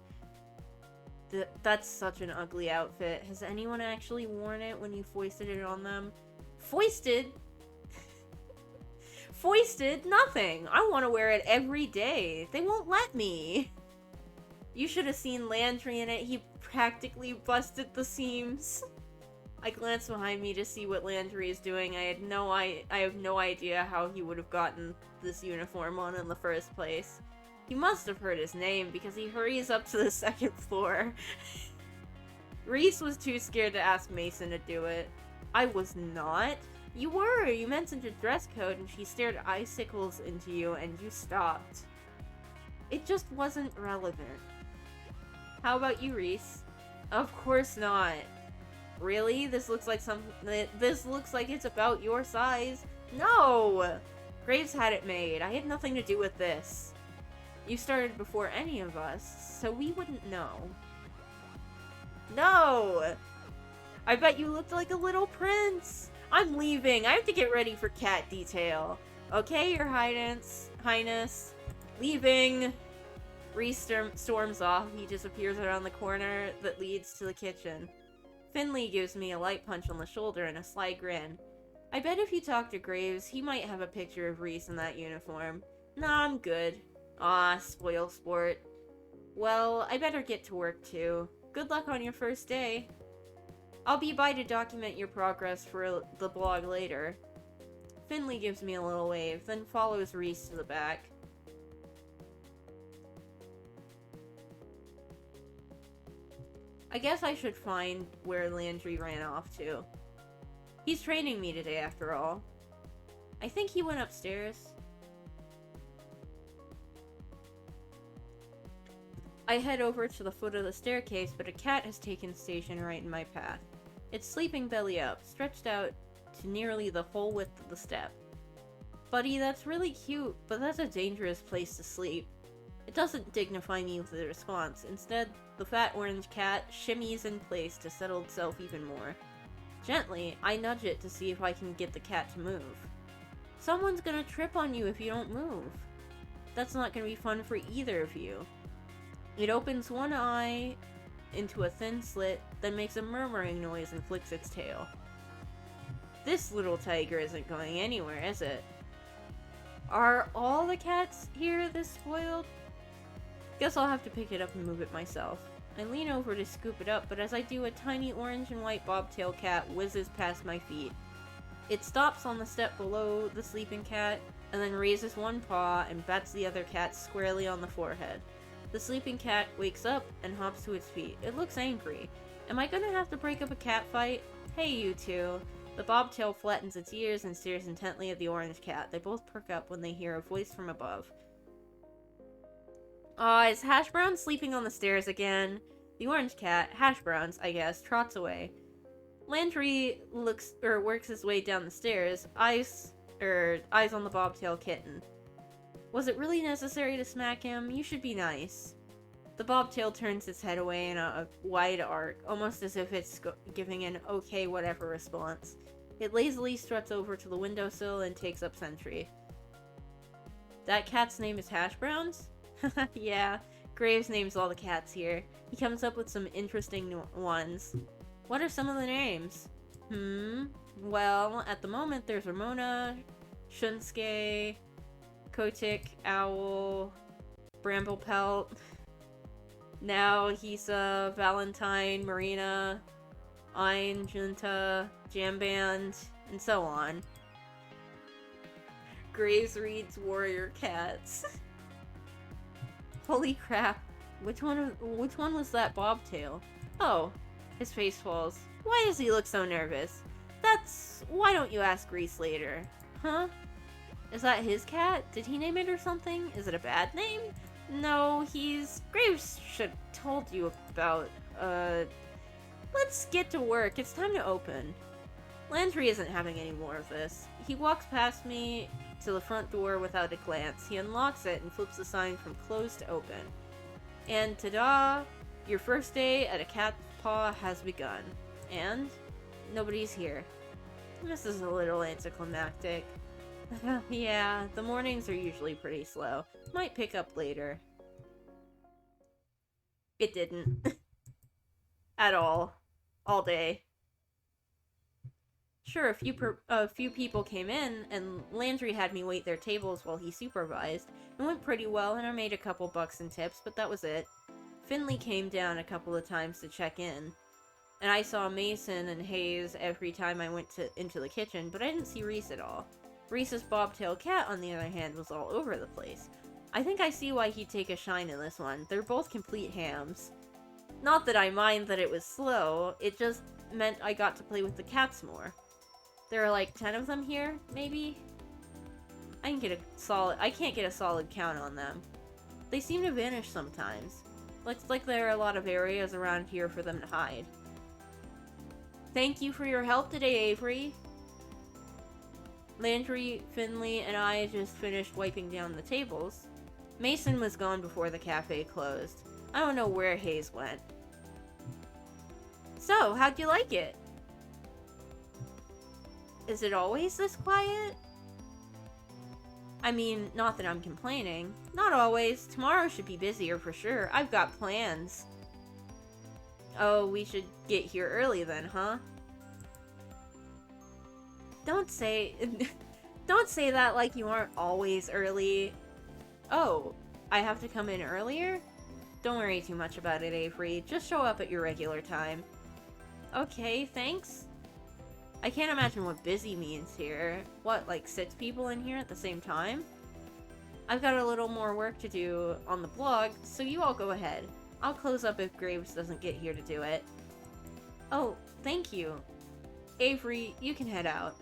That's such an ugly outfit. Has anyone actually worn it when you foisted it on them? Foisted? Foisted? Nothing! I want to wear it every day. They won't let me. You should have seen Landry in it. He practically busted the seams. I glance behind me to see what Landry is doing. I have no idea how he would have gotten this uniform on in the first place. He must have heard his name because he hurries up to the second floor. Reese was too scared to ask Mason to do it. I was not. You were. You mentioned a dress code and she stared icicles into you and you stopped. It just wasn't relevant. How about you, Reese? Of course not. Really? This looks like it's about your size. No! Graves had it made. I had nothing to do with this. You started before any of us, so we wouldn't know. No! I bet you looked like a little prince. I'm leaving. I have to get ready for cat detail. Okay, Your Highness. Leaving. Reese storms off. He disappears around the corner that leads to the kitchen. Finley gives me a light punch on the shoulder and a sly grin. I bet if you talk to Graves, he might have a picture of Reese in that uniform. Nah, I'm good. Ah, spoil sport. Well, I better get to work too. Good luck on your first day. I'll be by to document your progress for the blog later. Finley gives me a little wave, then follows Reese to the back. I guess I should find where Landry ran off to. He's training me today, after all. I think he went upstairs. I head over to the foot of the staircase, but a cat has taken station right in my path. It's sleeping belly up, stretched out to nearly the whole width of the step. Buddy, that's really cute, but that's a dangerous place to sleep. It doesn't dignify me with a response. Instead, the fat orange cat shimmies in place to settle itself even more. Gently, I nudge it to see if I can get the cat to move. Someone's gonna trip on you if you don't move. That's not gonna be fun for either of you. It opens one eye into a thin slit, then makes a murmuring noise and flicks its tail. This little tiger isn't going anywhere, is it? Are all the cats here this spoiled? Guess I'll have to pick it up and move it myself. I lean over to scoop it up, but as I do, a tiny orange and white bobtail cat whizzes past my feet. It stops on the step below the sleeping cat, and then raises one paw and bats the other cat squarely on the forehead. The sleeping cat wakes up and hops to its feet. It looks angry. Am I gonna have to break up a cat fight? Hey, you two. The bobtail flattens its ears and stares intently at the orange cat. They both perk up when they hear a voice from above. Is Hash Brown sleeping on the stairs again? The orange cat, Hash Brown's, I guess, trots away. Landry works his way down the stairs, eyes on the bobtail kitten. Was it really necessary to smack him? You should be nice. The bobtail turns its head away in a wide arc, almost as if it's giving an okay whatever response. It lazily struts over to the windowsill and takes up sentry. That cat's name is Hash Browns? Yeah, Graves names all the cats here. He comes up with some interesting ones. What are some of the names? Well, at the moment there's Ramona, Shunsuke, Kotick, Owl, Bramblepelt. Now Hisa, Valentine, Marina, Ein, Junta, Jamband, and so on. Graves reads Warrior Cats. Holy crap. Which one was that bobtail? Oh, his face falls. Why does he look so nervous? Why don't you ask Reese later? Huh? Is that his cat? Did he name it or something? Is it a bad name? No, Graves should have told you about, let's get to work. It's time to open. Landry isn't having any more of this. He walks past me to the front door without a glance. He unlocks it and flips the sign from closed to open. And ta-da! Your first day at a cat paw has begun. And nobody's here. This is a little anticlimactic. Yeah, the mornings are usually pretty slow. Might pick up later. It didn't. At all. All day. Sure, a few people came in, and Landry had me wait their tables while he supervised. It went pretty well, and I made a couple bucks in tips, but that was it. Finley came down a couple of times to check in, and I saw Mason and Hayes every time I went into the kitchen, but I didn't see Reese at all. Reese's bobtail cat, on the other hand, was all over the place. I think I see why he'd take a shine in this one. They're both complete hams. Not that I mind that it was slow, it just meant I got to play with the cats more. There are like 10 of them here, maybe? I can't get a solid count on them. They seem to vanish sometimes. Looks like there are a lot of areas around here for them to hide. Thank you for your help today, Avery. Landry, Finley, and I just finished wiping down the tables. Mason was gone before the cafe closed. I don't know where Hayes went. So, how'd you like it? Is it always this quiet? I mean, not that I'm complaining. Not always. Tomorrow should be busier for sure. I've got plans. Oh, we should get here early then, huh? Don't say that like you aren't always early. Oh, I have to come in earlier? Don't worry too much about it, Avery. Just show up at your regular time. Okay, thanks. I can't imagine what busy means here. What, like 6 people in here at the same time? I've got a little more work to do on the blog, so you all go ahead. I'll close up if Graves doesn't get here to do it. Oh, thank you. Avery, you can head out.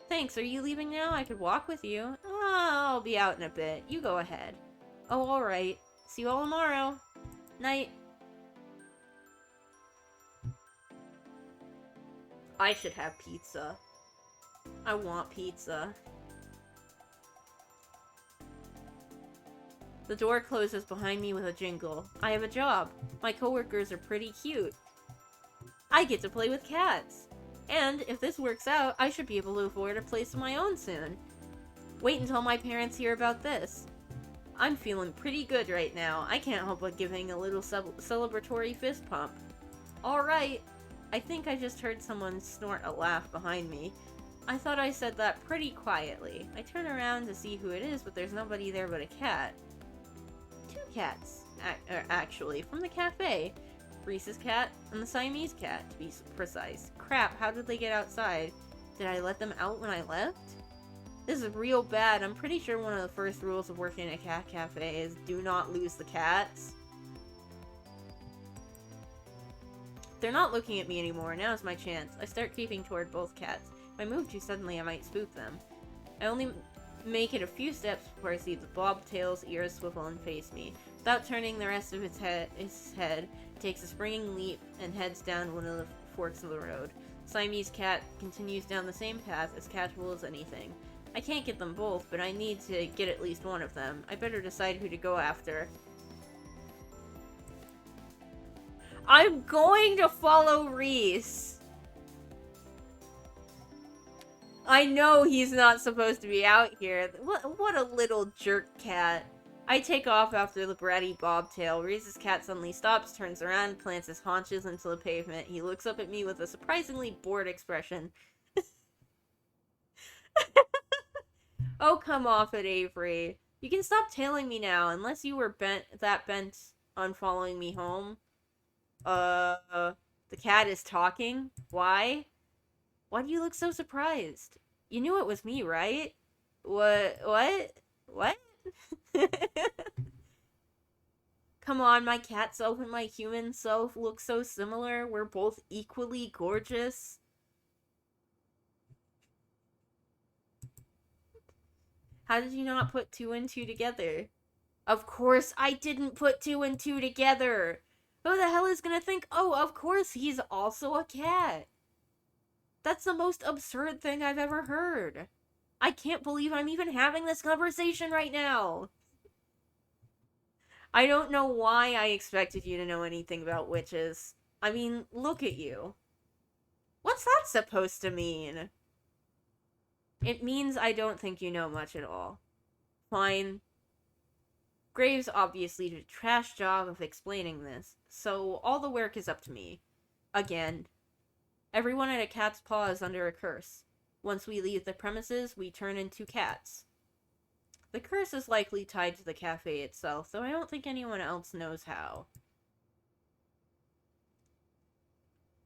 Thanks, are you leaving now? I could walk with you. I'll be out in a bit. You go ahead. Oh, alright. See you all tomorrow. Night. I should have pizza. I want pizza. The door closes behind me with a jingle. I have a job. My coworkers are pretty cute. I get to play with cats. And if this works out, I should be able to afford a place of my own soon. Wait until my parents hear about this. I'm feeling pretty good right now. I can't help but giving a little celebratory fist pump. Alright. I think I just heard someone snort a laugh behind me. I thought I said that pretty quietly. I turn around to see who it is, but there's nobody there but a cat. 2 cats, actually, from the cafe. Reese's cat and the Siamese cat, to be precise. Crap, how did they get outside? Did I let them out when I left? This is real bad. I'm pretty sure one of the first rules of working in a cat cafe is do not lose the cats. They're not looking at me anymore. Now's my chance. I start creeping toward both cats. If I move too suddenly, I might spook them. I only make it a few steps before I see the bobtail's ears swivel and face me. Without turning the rest of its head, takes a springing leap and heads down one of the forks of the road. Siamese cat continues down the same path, as casual as anything. I can't get them both, but I need to get at least one of them. I better decide who to go after. I'm going to follow Reese. I know he's not supposed to be out here. What a little jerk cat. I take off after the bratty bobtail. Reese's cat suddenly stops, turns around, plants his haunches into the pavement. He looks up at me with a surprisingly bored expression. Oh, come off it, Avery. You can stop tailing me now, unless you were bent on following me home. The cat is talking? Why? Why do you look so surprised? You knew it was me, right? What? Come on, my cat self and my human self look so similar. We're both equally gorgeous. How did you not put two and two together? Of course I didn't put two and two together. Who the hell is gonna think, oh, of course he's also a cat? That's the most absurd thing I've ever heard. I can't believe I'm even having this conversation right now. I don't know why I expected you to know anything about witches. I mean, look at you. What's that supposed to mean? It means I don't think you know much at all. Fine. Graves obviously did a trash job of explaining this, so all the work is up to me. Again. Everyone at a cat's paw is under a curse. Once we leave the premises, we turn into cats. The curse is likely tied to the cafe itself, though I don't think anyone else knows how.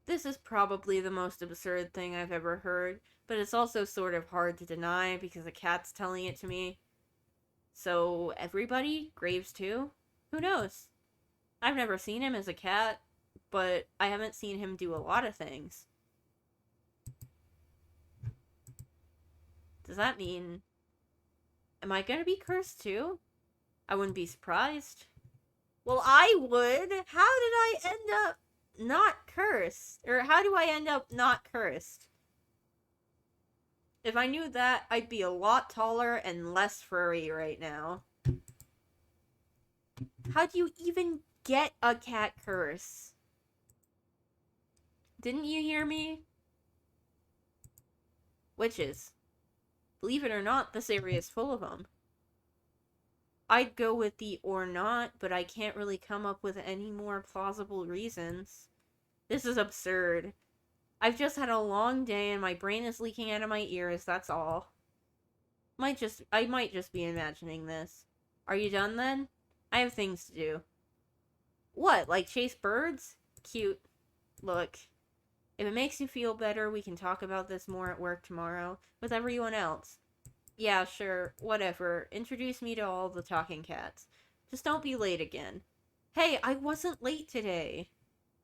This is probably the most absurd thing I've ever heard, but it's also sort of hard to deny because a cat's telling it to me. So, everybody? Graves too? Who knows? I've never seen him as a cat, but I haven't seen him do a lot of things. Does that mean... Am I gonna be cursed too? I wouldn't be surprised. Well, I would! How did I end up not cursed? Or how do I end up not cursed? If I knew that, I'd be a lot taller and less furry right now. How do you even get a cat curse? Didn't you hear me? Witches. Believe it or not, this area is full of them. I'd go with the or not, but I can't really come up with any more plausible reasons. This is absurd. I've just had a long day and my brain is leaking out of my ears, that's all. I might just be imagining this. Are you done then? I have things to do. What, like chase birds? Cute. Look, if it makes you feel better, we can talk about this more at work tomorrow, with everyone else. Yeah, sure, whatever. Introduce me to all the talking cats. Just don't be late again. Hey, I wasn't late today.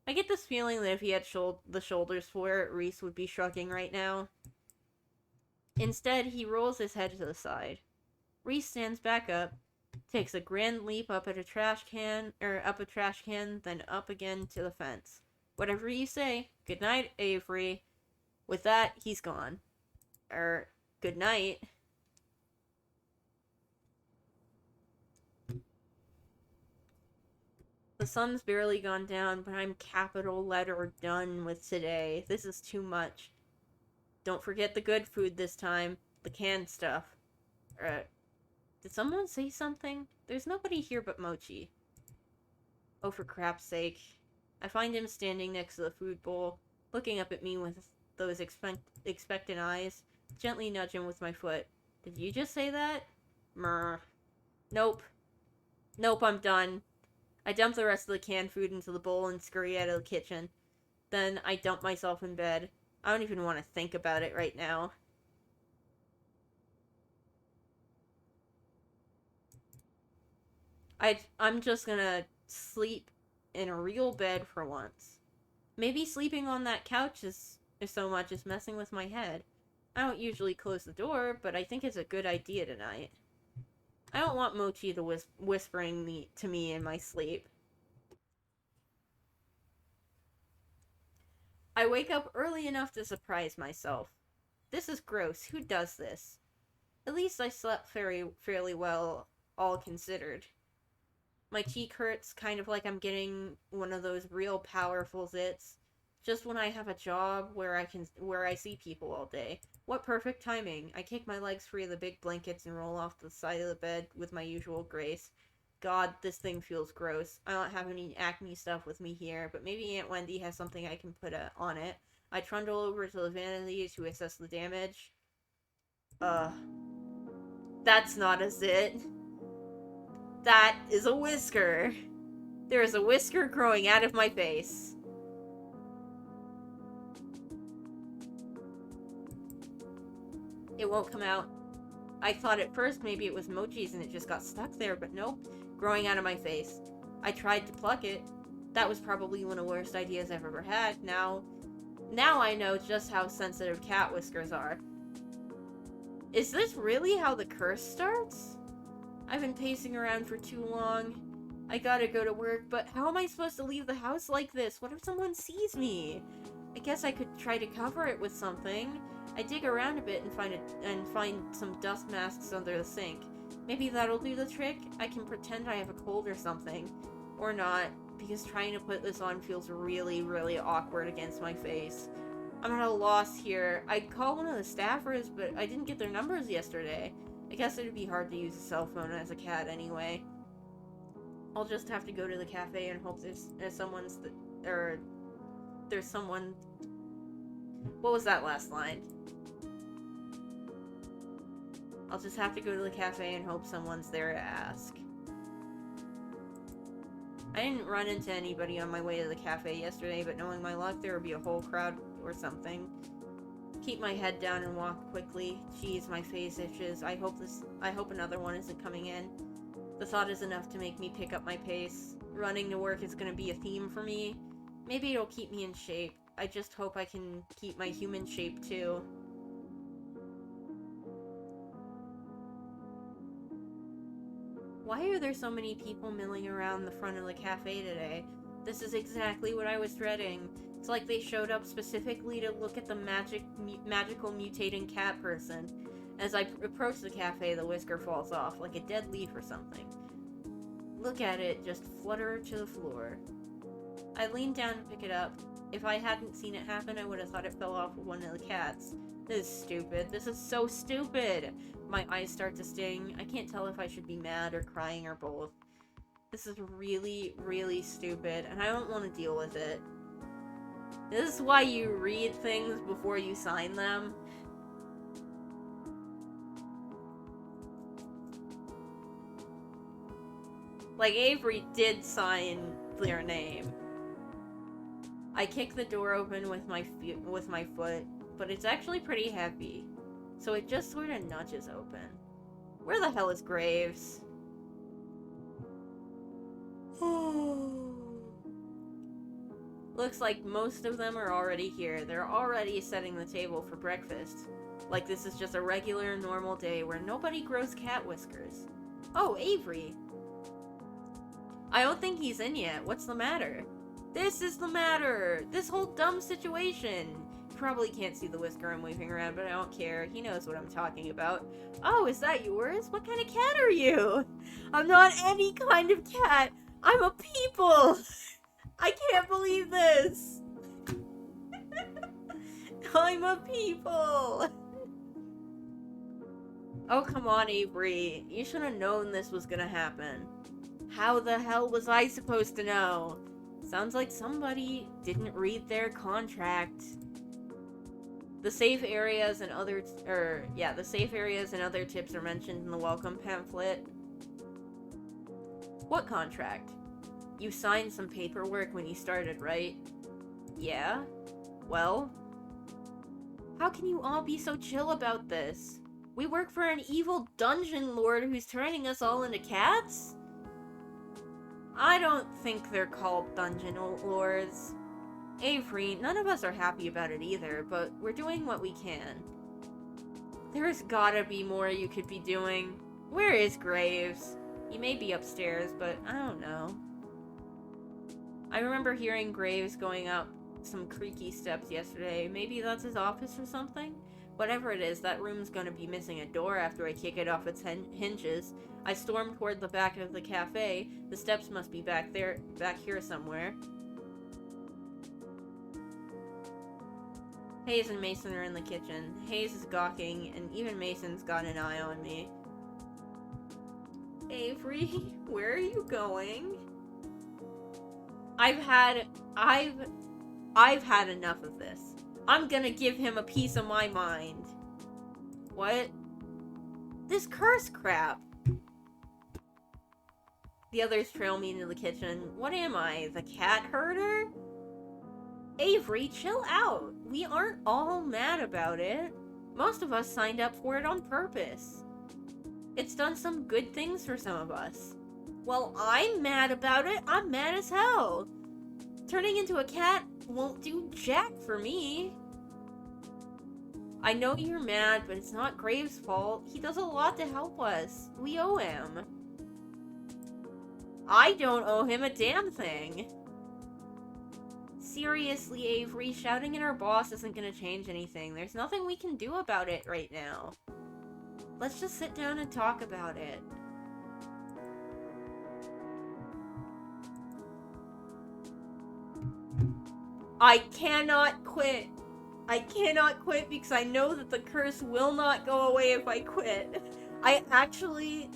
I get this feeling that if he had the shoulders for it, Reese would be shrugging right now. Instead, he rolls his head to the side. Reese stands back up, takes a grand leap up a trash can, then up again to the fence. Whatever you say. Good night, Avery. With that, he's gone. Good night. The sun's barely gone down, but I'm capital letter done with today. This is too much. Don't forget the good food this time. The canned stuff. Did someone say something? There's nobody here but Mochi. Oh, for crap's sake. I find him standing next to the food bowl, looking up at me with those expectant eyes. Gently nudge him with my foot. Did you just say that? Mrr. Nope. Nope, I'm done. I dump the rest of the canned food into the bowl and scurry out of the kitchen. Then I dump myself in bed. I don't even want to think about it right now. I'm just gonna sleep in a real bed for once. Maybe sleeping on that couch is so much as messing with my head. I don't usually close the door, but I think it's a good idea tonight. I don't want Mochi to whispering to me in my sleep. I wake up early enough to surprise myself. This is gross. Who does this? At least I slept fairly well, all considered. My cheek hurts, kind of like I'm getting one of those real powerful zits. Just when I have a job where I see people all day. What perfect timing. I kick my legs free of the big blankets and roll off the side of the bed with my usual grace. God, this thing feels gross. I don't have any acne stuff with me here, but maybe Aunt Wendy has something I can put on it. I trundle over to the vanity to assess the damage. That's not a zit. That is a whisker. There is a whisker growing out of my face. It won't come out. I thought at first maybe it was Mochi's and it just got stuck there, but nope. Growing out of my face. I tried to pluck it. That was probably one of the worst ideas I've ever had. Now I know just how sensitive cat whiskers are. Is this really how the curse starts? I've been pacing around for too long. I gotta go to work, but how am I supposed to leave the house like this? What if someone sees me? I guess I could try to cover it with something. I dig around a bit and find some dust masks under the sink. Maybe that'll do the trick? I can pretend I have a cold or something. Or not, because trying to put this on feels really, really awkward against my face. I'm at a loss here. I'd call one of the staffers, but I didn't get their numbers yesterday. I guess it'd be hard to use a cell phone as a cat anyway. I'll just have to go to the cafe and hope there's someone... What was that last line? I'll just have to go to the cafe and hope someone's there to ask. I didn't run into anybody on my way to the cafe yesterday, but knowing my luck, there would be a whole crowd or something. Keep my head down and walk quickly. Jeez, my face itches. I hope another one isn't coming in. The thought is enough to make me pick up my pace. Running to work is gonna be a theme for me. Maybe it'll keep me in shape. I just hope I can keep my human shape too. Why are there so many people milling around the front of the cafe today? This is exactly what I was dreading. It's like they showed up specifically to look at the magical mutating cat person. As I approach the cafe, the whisker falls off, like a dead leaf or something. Look at it just flutter to the floor. I leaned down to pick it up. If I hadn't seen it happen, I would have thought it fell off of one of the cats. This is stupid. This is so stupid! My eyes start to sting. I can't tell if I should be mad or crying or both. This is really, really stupid, and I don't want to deal with it. This is why you read things before you sign them. Like, Avery did sign their name. I kick the door open with my foot, but it's actually pretty heavy, so it just sort of nudges open. Where the hell is Graves? Looks like most of them are already here. They're already setting the table for breakfast. Like this is just a regular, normal day where nobody grows cat whiskers. Oh, Avery. I don't think he's in yet. What's the matter? This is the matter! This whole dumb situation! You probably can't see the whisker I'm waving around, but I don't care. He knows what I'm talking about. Oh, is that yours? What kind of cat are you? I'm not any kind of cat! I'm a people! I can't believe this! I'm a people! Oh, come on, Avery. You should have known this was gonna happen. How the hell was I supposed to know? Sounds like somebody didn't read their contract. The safe areas and other tips are mentioned in the welcome pamphlet. What contract? You signed some paperwork when you started, right? Yeah? Well? How can you all be so chill about this? We work for an evil dungeon lord who's turning us all into cats? I don't think they're called dungeon lords. Avery, none of us are happy about it either, but we're doing what we can. There's gotta be more you could be doing. Where is Graves? He may be upstairs, but I don't know. I remember hearing Graves going up some creaky steps yesterday. Maybe that's his office or something? Whatever it is, that room's gonna be missing a door after I kick it off its hinges. I storm toward the back of the cafe. The steps must be back here somewhere. Hayes and Mason are in the kitchen. Hayes is gawking, and even Mason's got an eye on me. Avery, where are you going? I've had enough of this. I'm gonna give him a piece of my mind. What? This curse crap. The others trail me into the kitchen. What am I, the cat herder? Avery, chill out. We aren't all mad about it. Most of us signed up for it on purpose. It's done some good things for some of us. Well, I'm mad about it. I'm mad as hell. Turning into a cat won't do jack for me. I know you're mad, but it's not Graves' fault. He does a lot to help us. We owe him. I don't owe him a damn thing. Seriously, Avery, shouting at our boss isn't gonna change anything. There's nothing we can do about it right now. Let's just sit down and talk about it. I cannot quit. I cannot quit because I know that the curse will not go away if I quit. I actually...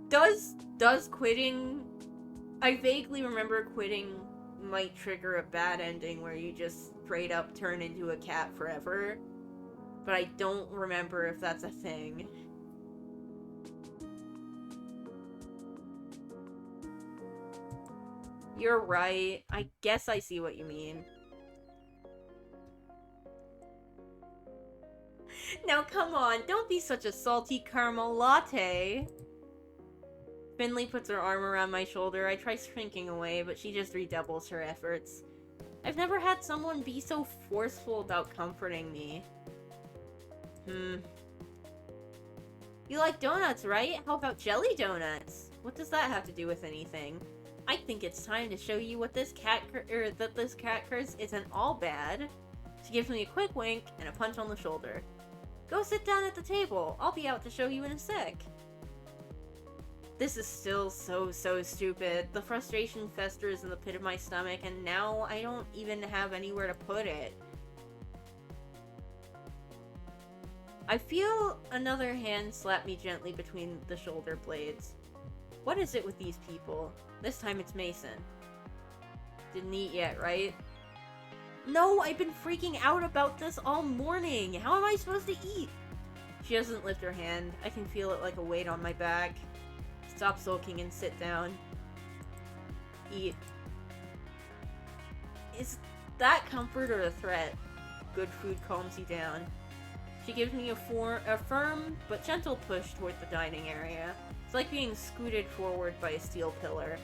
Does quitting... I vaguely remember quitting might trigger a bad ending where you just straight up turn into a cat forever. But I don't remember if that's a thing. You're right. I guess I see what you mean. Now come on, don't be such a salty caramel latte. Finley puts her arm around my shoulder. I try shrinking away, but she just redoubles her efforts. I've never had someone be so forceful about comforting me. You like donuts, right? How about jelly donuts? What does that have to do with anything? I think it's time to show you what this cat curse isn't all bad. She gives me a quick wink and a punch on the shoulder. Go sit down at the table. I'll be out to show you in a sec. This is still so stupid. The frustration festers in the pit of my stomach, and now I don't even have anywhere to put it. I feel another hand slap me gently between the shoulder blades. What is it with these people? This time it's Mason. Didn't eat yet, right? No, I've been freaking out about this all morning. How am I supposed to eat? She doesn't lift her hand. I can feel it like a weight on my back. Stop sulking and sit down. Eat. Is that comfort or a threat? Good food calms you down. She gives me a firm but gentle push toward the dining area. It's like being scooted forward by a steel pillar.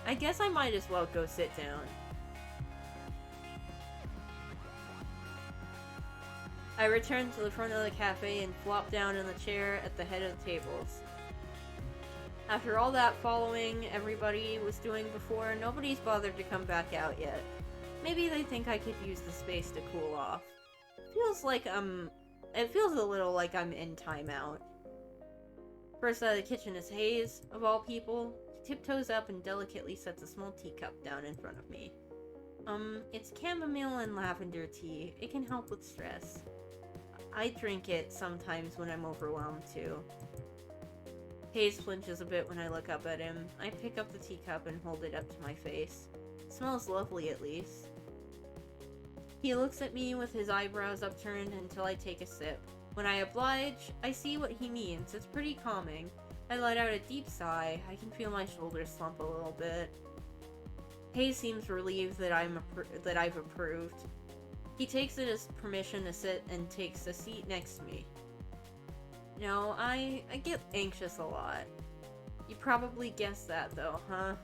I guess I might as well go sit down. I return to the front of the cafe and flop down in the chair at the head of the tables. After all that following everybody was doing before, nobody's bothered to come back out yet. Maybe they think I could use the space to cool off. It feels a little like I'm in timeout. First out of the kitchen is Hayes, of all people. He tiptoes up and delicately sets a small teacup down in front of me. It's chamomile and lavender tea. It can help with stress. I drink it sometimes when I'm overwhelmed, too. Hayes flinches a bit when I look up at him. I pick up the teacup and hold it up to my face. It smells lovely, at least. He looks at me with his eyebrows upturned until I take a sip. When I oblige, I see what he means. It's pretty calming. I let out a deep sigh. I can feel my shoulders slump a little bit. Hayes seems relieved that I've approved. He takes it as permission to sit and takes a seat next to me. No, I get anxious a lot. You probably guessed that though, huh?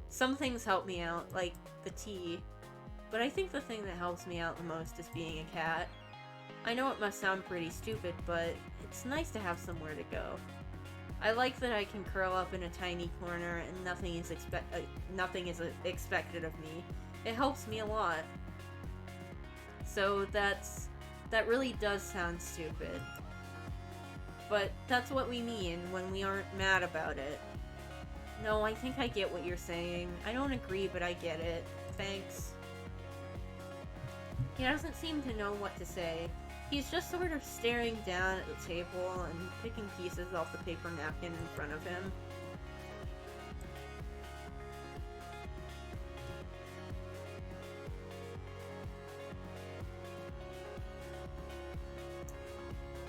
Some things help me out, like the tea. But I think the thing that helps me out the most is being a cat. I know it must sound pretty stupid, but it's nice to have somewhere to go. I like that I can curl up in a tiny corner and nothing is expected of me. It helps me a lot. So that really does sound stupid. But that's what we mean when we aren't mad about it. No, I think I get what you're saying. I don't agree, but I get it. Thanks. He doesn't seem to know what to say. He's just sort of staring down at the table and picking pieces off the paper napkin in front of him.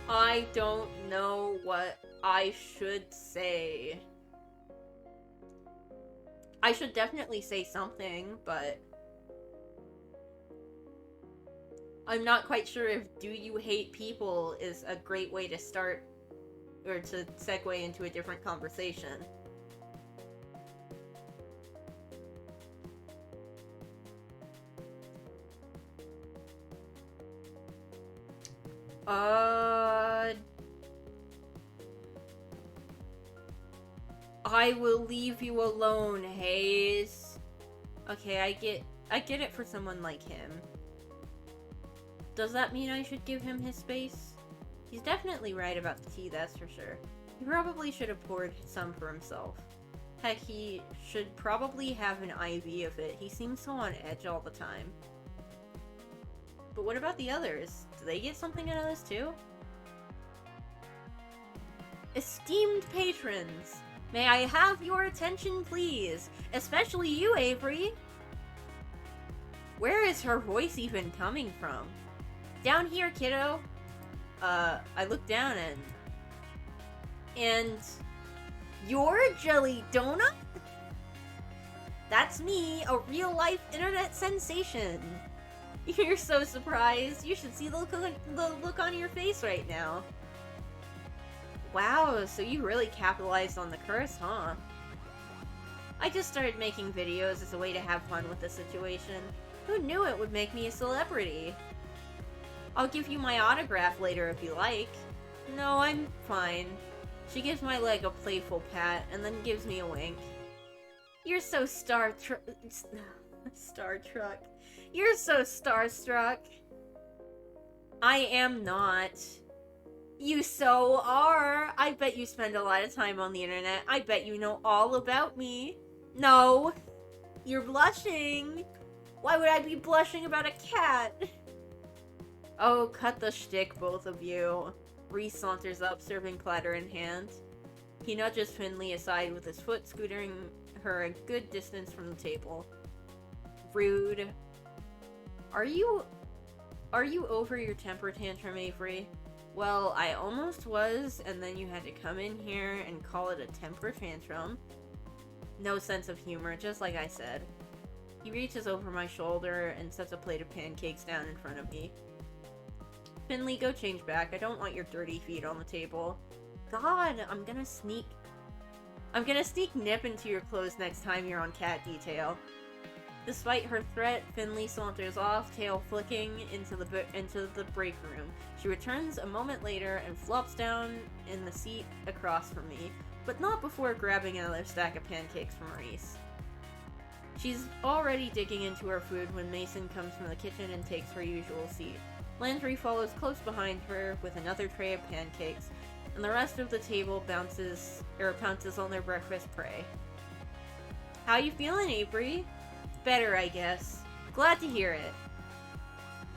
I don't know what I should say. I should definitely say something, but I'm not quite sure if "do you hate people" is a great way to start or to segue into a different conversation. I will leave you alone, Hayes. Okay, I get it for someone like him. Does that mean I should give him his space? He's definitely right about the tea, that's for sure. He probably should have poured some for himself. Heck, he should probably have an IV of it. He seems so on edge all the time. But what about the others? Do they get something out of this too? Esteemed patrons, may I have your attention, please? Especially you, Avery. Where is her voice even coming from? Down here, kiddo. I look down and you're Jelly Donut? That's me, a real-life internet sensation. You're so surprised. You should see the look on your face right now. Wow, so you really capitalized on the curse, huh? I just started making videos as a way to have fun with the situation. Who knew it would make me a celebrity? I'll give you my autograph later if you like. No, I'm fine. She gives my leg a playful pat and then gives me a wink. You're so Star Trek. You're so starstruck. I am not. You so are. I bet you spend a lot of time on the internet. I bet you know all about me. No. You're blushing. Why would I be blushing about a cat? Oh, cut the shtick, both of you. Reese saunters up, serving platter in hand. He nudges Finley aside with his foot, scootering her a good distance from the table. Rude. Are you over your temper tantrum, Avery? Well, I almost was, and then you had to come in here and call it a temper tantrum. No sense of humor, just like I said. He reaches over my shoulder and sets a plate of pancakes down in front of me. Finley, go change back. I don't want your dirty feet on the table. God, I'm gonna sneak nip into your clothes next time you're on cat detail. Despite her threat, Finley saunters off, tail flicking, into the break room. She returns a moment later and flops down in the seat across from me, but not before grabbing another stack of pancakes from Reese. She's already digging into her food when Mason comes from the kitchen and takes her usual seat. Landry follows close behind her with another tray of pancakes, and the rest of the table pounces on their breakfast prey. How you feeling, Avery? Better, I guess. Glad to hear it.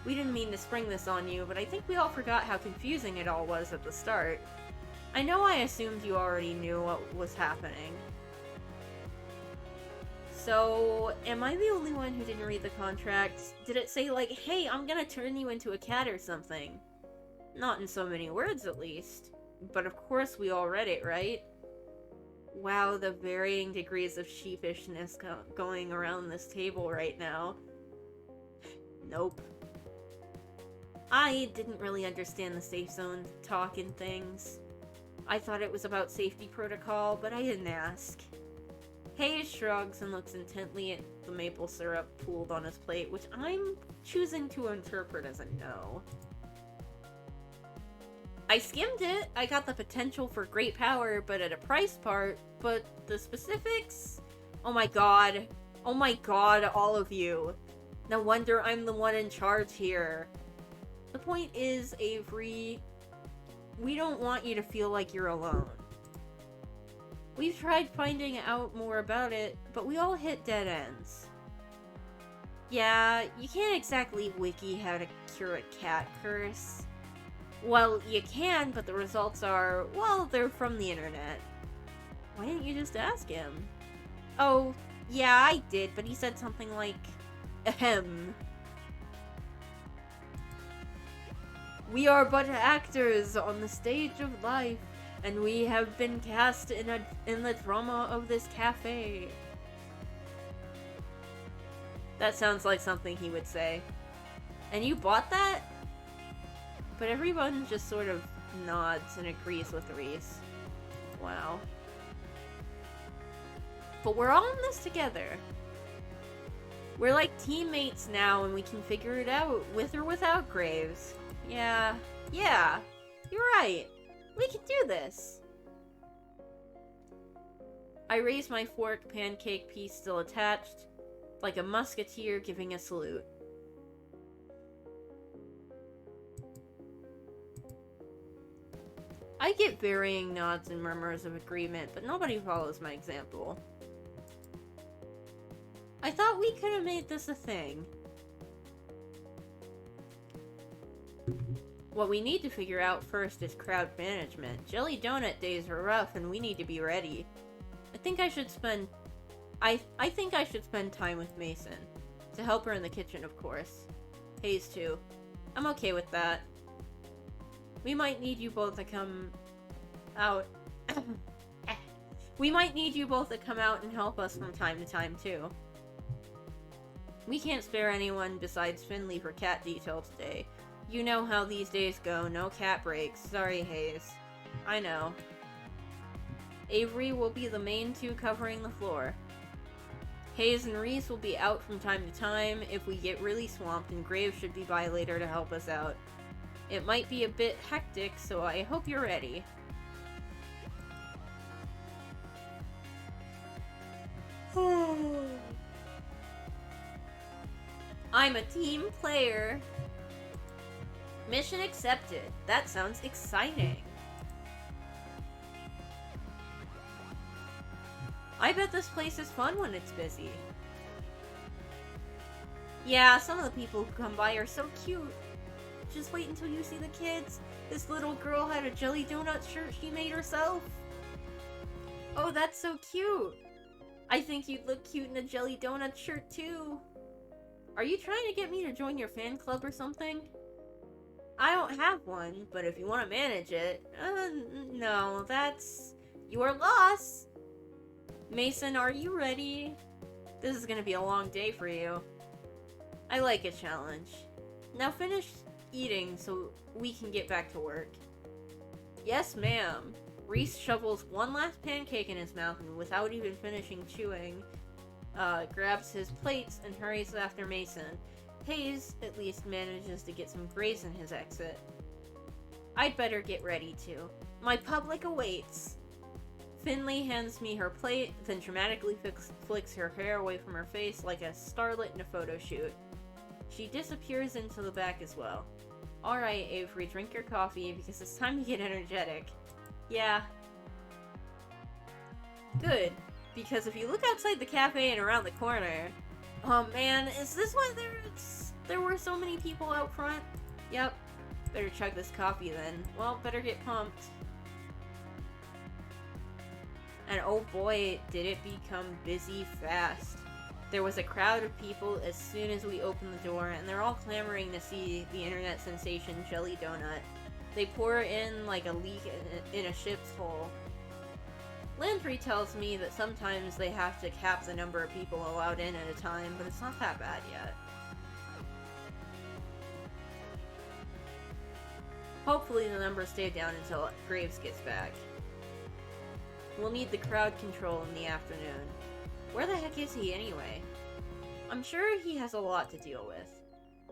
We didn't mean to spring this on you, but I think we all forgot how confusing it all was at the start. I know I assumed you already knew what was happening. So, am I the only one who didn't read the contract? Did it say like, hey, I'm gonna turn you into a cat or something? Not in so many words, at least. But of course we all read it, right? Wow, the varying degrees of sheepishness going around this table right now. Nope. I didn't really understand the safe zone talk and things. I thought it was about safety protocol, but I didn't ask. Hayes shrugs and looks intently at the maple syrup pooled on his plate, which I'm choosing to interpret as a no. I skimmed it. I got the potential for great power, but at a price part. But the specifics? Oh my god. Oh my god, all of you. No wonder I'm the one in charge here. The point is, Avery, we don't want you to feel like you're alone. We've tried finding out more about it, but we all hit dead ends. Yeah, you can't exactly wiki how to cure a cat curse. Well, you can, but the results are, well, they're from the internet. Why didn't you just ask him? Oh, yeah, I did, but he said something like, ahem. We are but actors on the stage of life, and we have been cast in the drama of this cafe. That sounds like something he would say. And you bought that? But everyone just sort of nods and agrees with Reese. Wow. But we're all in this together. We're like teammates now, and we can figure it out, with or without Graves. Yeah, you're right. We can do this. I raise my fork, pancake piece still attached, like a musketeer giving a salute. I get varying nods and murmurs of agreement, but nobody follows my example. I thought we could have made this a thing. What we need to figure out first is crowd management. Jelly Donut days are rough and we need to be ready. I think I should spend time with Mason. To help her in the kitchen, of course. Hayes too. I'm okay with that. We might need you both to come out. We might need you both to come out and help us from time to time too. We can't spare anyone besides Finley for cat detail today. You know how these days go, no cat breaks. Sorry, Hayes. I know. Avery will be the main two covering the floor. Hayes and Reese will be out from time to time if we get really swamped, and Graves should be by later to help us out. It might be a bit hectic, so I hope you're ready. I'm a team player. Mission accepted. That sounds exciting. I bet this place is fun when it's busy. Yeah, some of the people who come by are so cute. Just wait until you see the kids. This little girl had a jelly donut shirt she made herself. Oh, that's so cute. I think you'd look cute in a jelly donut shirt too. Are you trying to get me to join your fan club or something? I don't have one, but if you want to manage it... no, that's... your loss! Mason, are you ready? This is gonna be a long day for you. I like a challenge. Now finish eating so we can get back to work. Yes, ma'am. Reese shovels one last pancake in his mouth and without even finishing chewing, grabs his plates and hurries after Mason. Hayes, at least, manages to get some grace in his exit. I'd better get ready too. My public awaits. Finley hands me her plate, then dramatically flicks her hair away from her face like a starlet in a photo shoot. She disappears into the back as well. Alright, Avery, drink your coffee because it's time to get energetic. Yeah. Good, because if you look outside the cafe and around the corner... Oh man, is this why there were so many people out front? Yep. Better chug this coffee then. Well, better get pumped. And oh boy, did it become busy fast. There was a crowd of people as soon as we opened the door, and they're all clamoring to see the internet sensation Jelly Donut. They pour in like a leak in a ship's hull. Landry tells me that sometimes they have to cap the number of people allowed in at a time, but it's not that bad yet. Hopefully the numbers stay down until Graves gets back. We'll need the crowd control in the afternoon. Where the heck is he anyway? I'm sure he has a lot to deal with.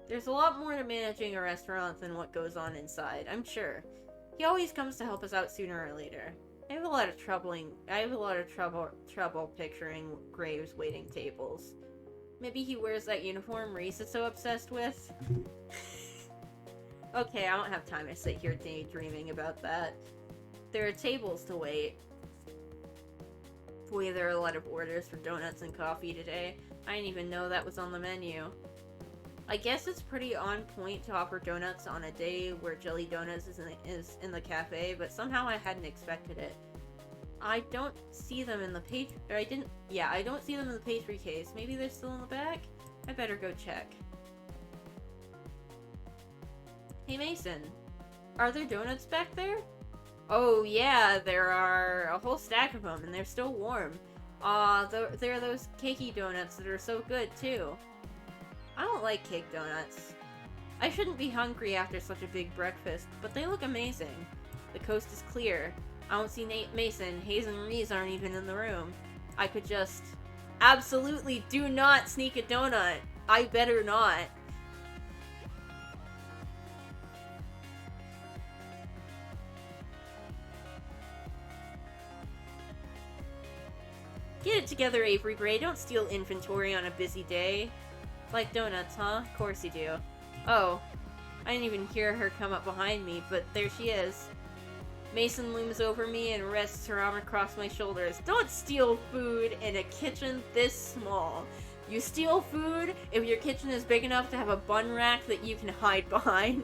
There's a lot more to managing a restaurant than what goes on inside, I'm sure. He always comes to help us out sooner or later. I have a lot of trouble picturing Graves waiting tables. Maybe he wears that uniform Reese is so obsessed with? Okay, I don't have time to sit here daydreaming about that. There are tables to wait. Boy, there are a lot of orders for donuts and coffee today. I didn't even know that was on the menu. I guess it's pretty on point to offer donuts on a day where Jelly Donuts is in the cafe, but somehow I hadn't expected it. I don't see them in the I don't see them in the pastry case. Maybe they're still in the back? I better go check. Hey Mason, are there donuts back there? Oh yeah, there are a whole stack of them, and they're still warm. There are those cakey donuts that are so good too. I don't like cake donuts. I shouldn't be hungry after such a big breakfast, but they look amazing. The coast is clear. I don't see Mason. Hayes and Reese aren't even in the room. I could just... Absolutely do not sneak a donut. I better not. Get it together, Avery Gray. Don't steal inventory on a busy day. Like donuts, huh? Of course you do. Oh, I didn't even hear her come up behind me, but there she is. Mason looms over me and rests her arm across my shoulders. Don't steal food in a kitchen this small. You steal food if your kitchen is big enough to have a bun rack that you can hide behind.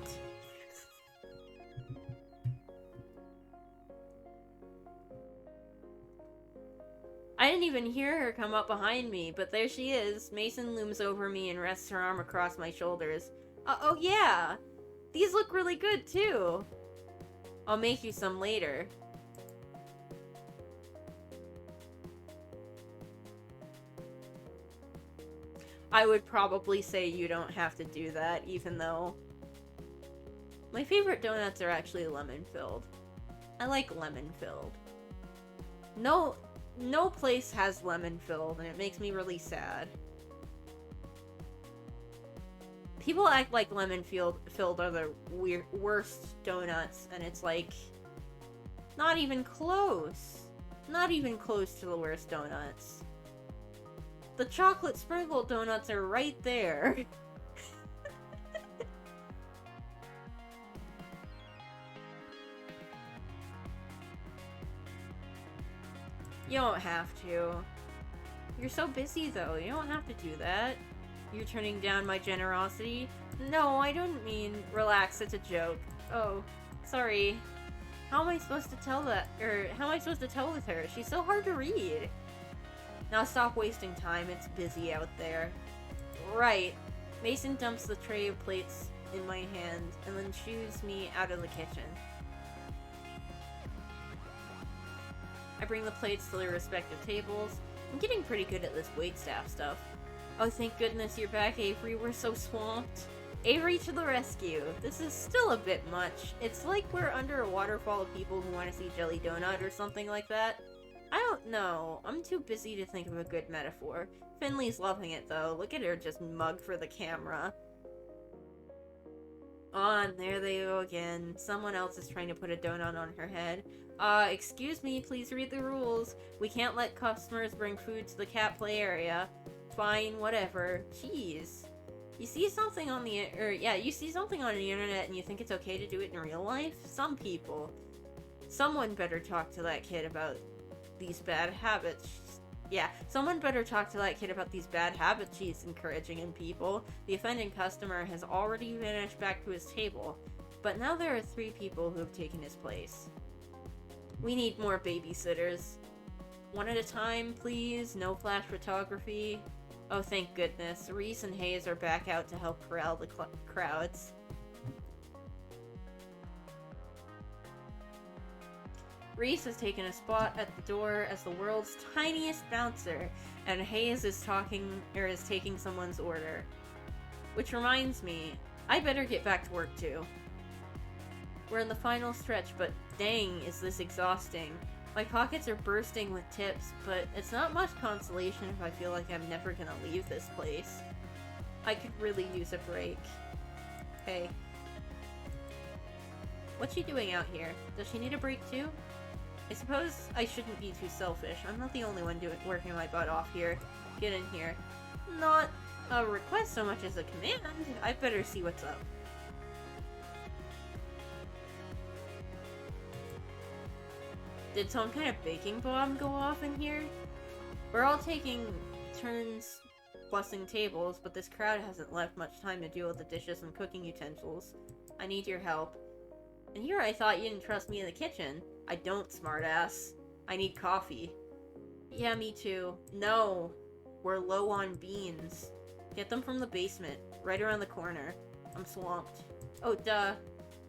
I didn't even hear her come up behind me, but there she is. Mason looms over me and rests her arm across my shoulders. Oh yeah! These look really good, too! I'll make you some later. I would probably say you don't have to do that, even though... My favorite donuts are actually lemon-filled. I like lemon-filled. No place has lemon-filled, and it makes me really sad. People act like lemon-filled are the worst donuts, and it's like... Not even close. Not even close to the worst donuts. The chocolate sprinkle donuts are right there. You don't have to. You're so busy, though. You don't have to do that. You're turning down my generosity? No, I don't mean... Relax, it's a joke. Oh, sorry. How am I supposed to tell that? Or, how am I supposed to tell with her? She's so hard to read. Now stop wasting time. It's busy out there. Right. Mason dumps the tray of plates in my hand and then shoos me out of the kitchen. I bring the plates to their respective tables. I'm getting pretty good at this waitstaff stuff. Oh, thank goodness you're back, Avery. We're so swamped. Avery to the rescue. This is still a bit much. It's like we're under a waterfall of people who want to see Jelly Donut or something like that. I don't know. I'm too busy to think of a good metaphor. Finley's loving it, though. Look at her just mug for the camera. On, there they go again. Someone else is trying to put a donut on her head. Excuse me, please read the rules. We can't let customers bring food to the cat play area. Fine, whatever. Jeez. You see something on the you see something on the internet and you think it's okay to do it in real life? Some people. Someone better talk to that kid about these bad habits. Yeah, someone better talk to that kid about these bad habits she's encouraging in people. The offending customer has already vanished back to his table, but now there are 3 people who have taken his place. We need more babysitters. One at a time, please. No flash photography. Oh, thank goodness. Reese and Hayes are back out to help corral the crowds. Reese has taken a spot at the door as the world's tiniest bouncer, and Hayes is taking someone's order. Which reminds me, I better get back to work too. We're in the final stretch, but dang, is this exhausting. My pockets are bursting with tips, but it's not much consolation if I feel like I'm never gonna leave this place. I could really use a break. Hey. What's she doing out here? Does she need a break too? I suppose I shouldn't be too selfish. I'm not the only one working my butt off here. Get in here. Not a request so much as a command. I better see what's up. Did some kind of baking bomb go off in here? We're all taking turns bussing tables, but this crowd hasn't left much time to deal with the dishes and cooking utensils. I need your help. And here I thought you didn't trust me in the kitchen. I don't, smartass. I need coffee. Yeah, me too. No. We're low on beans. Get them from the basement, right around the corner. I'm swamped. Oh, duh.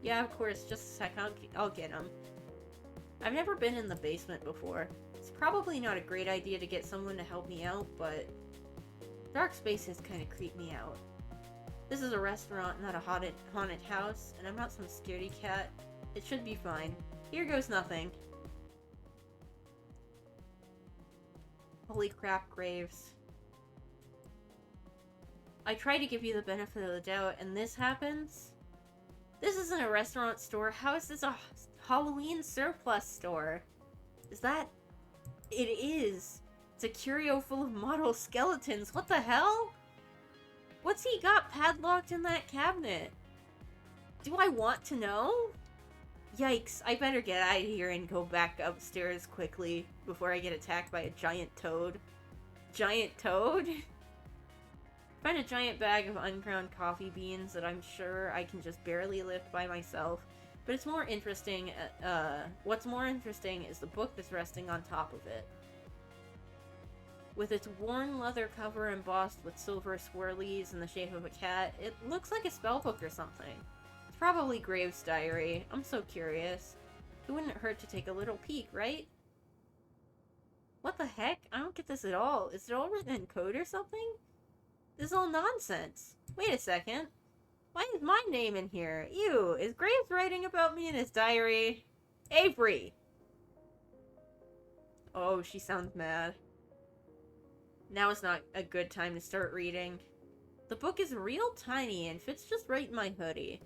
Yeah, of course, just a sec, I'll get them. I've never been in the basement before. It's probably not a great idea to get someone to help me out, but dark spaces kind of creep me out. This is a restaurant, not a haunted house, and I'm not some scaredy cat. It should be fine. Here goes nothing. Holy crap, Graves. I try to give you the benefit of the doubt, and this happens? This isn't a restaurant store. How is this a Halloween surplus store? Is that... It is. It's a curio full of model skeletons. What the hell? What's he got padlocked in that cabinet? Do I want to know? Yikes, I better get out of here and go back upstairs quickly before I get attacked by a giant toad. Giant toad? Find a giant bag of unground coffee beans that I'm sure I can just barely lift by myself. But it's more interesting, what's more interesting is the book that's resting on top of it. With its worn leather cover embossed with silver swirlies in the shape of a cat, it looks like a spellbook or something. It's probably Graves' diary. I'm so curious. It wouldn't hurt to take a little peek, right? What the heck? I don't get this at all. Is it all written in code or something? This is all nonsense. Wait a second. Why is my name in here? Ew, is Graves writing about me in his diary? Avery! Oh, she sounds mad. Now is not a good time to start reading. The book is real tiny and fits just right in my hoodie.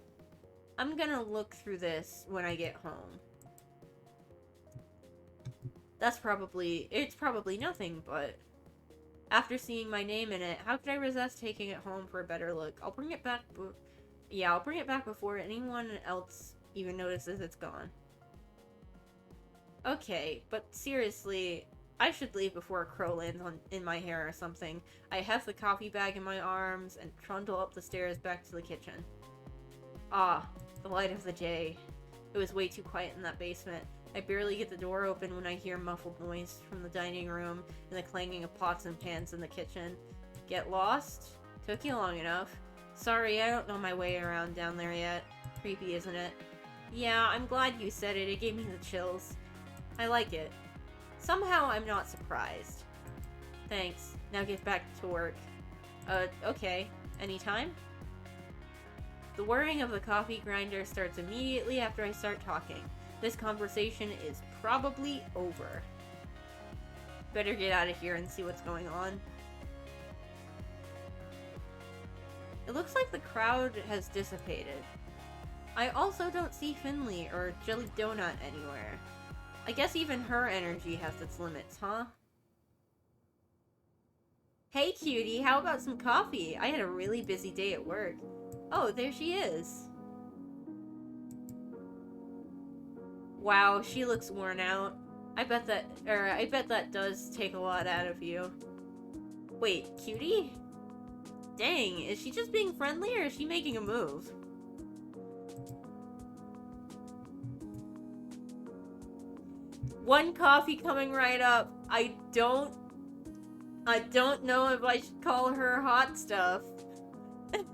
I'm gonna look through this when I get home. It's probably nothing, but after seeing my name in it, how could I resist taking it home for a better look? I'll bring it back before anyone else even notices it's gone. Okay, but seriously, I should leave before a crow lands in my hair or something. I heft the coffee bag in my arms and trundle up the stairs back to the kitchen. Ah, the light of the day. It was way too quiet in that basement. I barely get the door open when I hear muffled noise from the dining room and the clanging of pots and pans in the kitchen. Get lost? Took you long enough. Sorry, I don't know my way around down there yet. Creepy, isn't it? Yeah, I'm glad you said it. It gave me the chills. I like it. Somehow I'm not surprised. Thanks. Now get back to work. Okay. Anytime? The whirring of the coffee grinder starts immediately after I start talking. This conversation is probably over. Better get out of here and see what's going on. It looks like the crowd has dissipated. I also don't see Finley or Jelly Donut anywhere. I guess even her energy has its limits, huh? Hey cutie, how about some coffee? I had a really busy day at work. Oh, there she is. Wow, she looks worn out. I bet that does take a lot out of you. Wait, cutie? Dang, is she just being friendly or is she making a move? One coffee coming right up. I don't know if I should call her hot stuff. It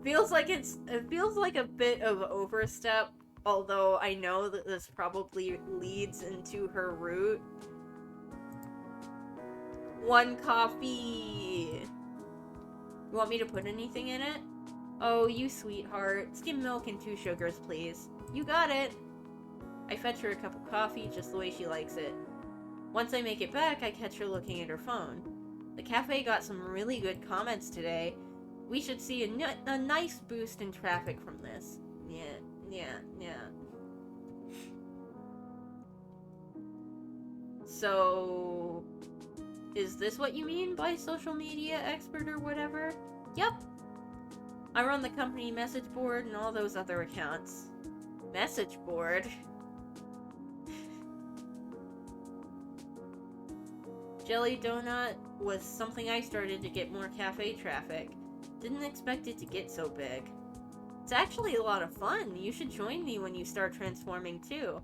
feels like a bit of overstep, although I know that this probably leads into her route. One coffee. You want me to put anything in it? Oh, you sweetheart. Skim milk and 2 sugars, please. You got it. I fetch her a cup of coffee just the way she likes it. Once I make it back, I catch her looking at her phone. The cafe got some really good comments today. We should see a nice boost in traffic from this. Yeah. So, is this what you mean by social media expert or whatever? Yep. I run the company message board and all those other accounts. Message board? Jelly Donut was something I started to get more cafe traffic. Didn't expect it to get so big. It's actually a lot of fun. You should join me when you start transforming too.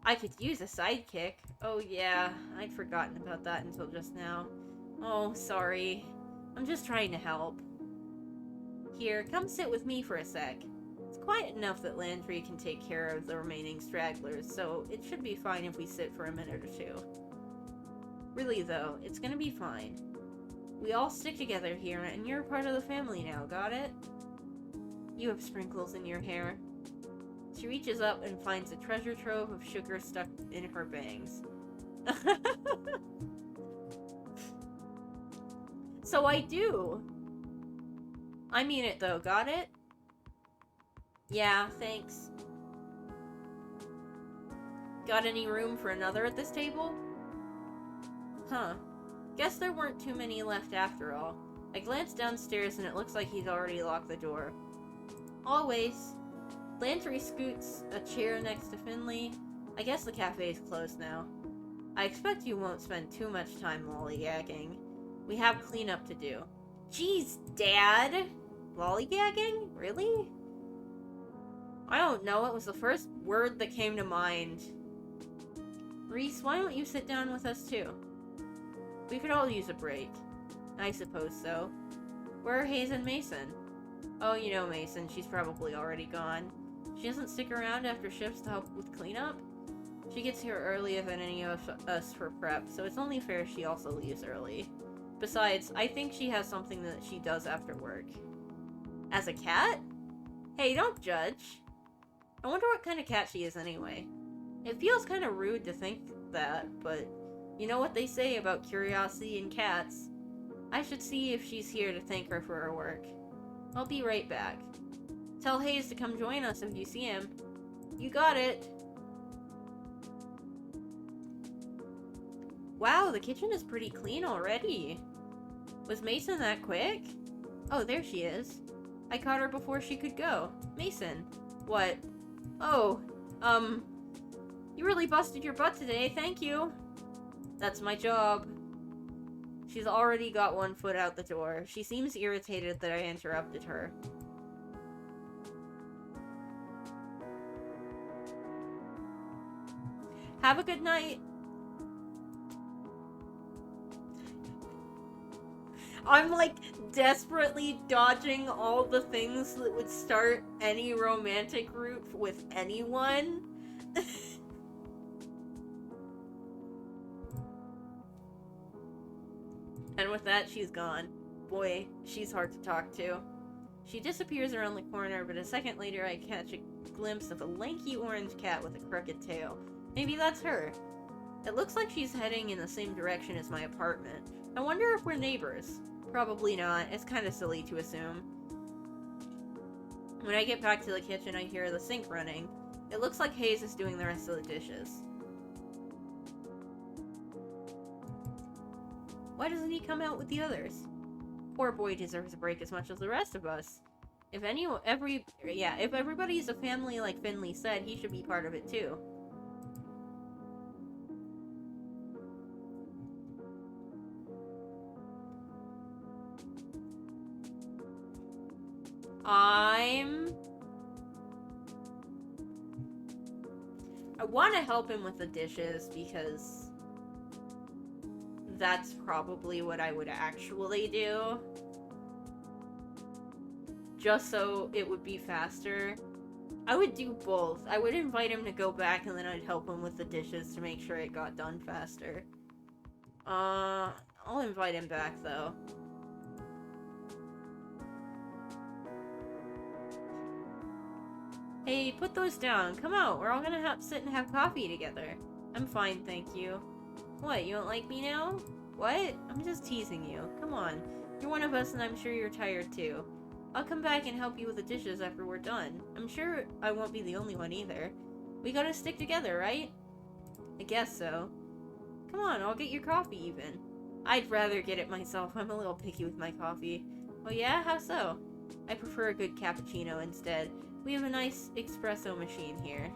I could use a sidekick. Oh yeah, I'd forgotten about that until just now. Oh, sorry. I'm just trying to help. Here, come sit with me for a sec. It's quiet enough that Landry can take care of the remaining stragglers, so it should be fine if we sit for a minute or two. Really though, it's gonna be fine. We all stick together here, and you're part of the family now, got it? You have sprinkles in your hair. She reaches up and finds a treasure trove of sugar stuck in her bangs. So I do. I mean it though, got it? Yeah, thanks. Got any room for another at this table? Huh. Guess there weren't too many left after all. I glanced downstairs and it looks like he's already locked the door. Always. Landry scoots a chair next to Finley. I guess the cafe's closed now. I expect you won't spend too much time lollygagging. We have cleanup to do. Jeez, Dad! Lollygagging? Really? I don't know, it was the first word that came to mind. Reese, why don't you sit down with us too? We could all use a break. I suppose so. Where are Hayes and Mason? Oh, you know Mason, she's probably already gone. She doesn't stick around after shifts to help with cleanup? She gets here earlier than any of us for prep, so it's only fair she also leaves early. Besides, I think she has something that she does after work. As a cat? Hey, don't judge. I wonder what kind of cat she is anyway. It feels kind of rude to think that, but you know what they say about curiosity in cats. I should see if she's here to thank her for her work. I'll be right back. Tell Hayes to come join us if you see him. You got it. Wow, the kitchen is pretty clean already. Was Mason that quick? Oh, there she is. I caught her before she could go. Mason. What? Oh, you really busted your butt today, thank you. That's my job. She's already got one foot out the door. She seems irritated that I interrupted her. Have a good night. I'm like desperately dodging all the things that would start any romantic route with anyone. And with that, she's gone. Boy, she's hard to talk to. She disappears around the corner, but a second later I catch a glimpse of a lanky orange cat with a crooked tail. Maybe that's her. It looks like she's heading in the same direction as my apartment. I wonder if we're neighbors. Probably not. It's kind of silly to assume. When I get back to the kitchen, I hear the sink running. It looks like Hayes is doing the rest of the dishes. Why doesn't he come out with the others? Poor boy deserves a break as much as the rest of us. If everybody's a family like Finley said, he should be part of it too. I want to help him with the dishes because that's probably what I would actually do. Just so it would be faster. I would do both. I would invite him to go back and then I'd help him with the dishes to make sure it got done faster. I'll invite him back though. Hey, put those down. Come out. We're all gonna sit and have coffee together. I'm fine, thank you. What, you don't like me now? What? I'm just teasing you. Come on. You're one of us and I'm sure you're tired too. I'll come back and help you with the dishes after we're done. I'm sure I won't be the only one either. We gotta stick together, right? I guess so. Come on, I'll get your coffee even. I'd rather get it myself. I'm a little picky with my coffee. Oh yeah? How so? I prefer a good cappuccino instead. We have a nice espresso machine here.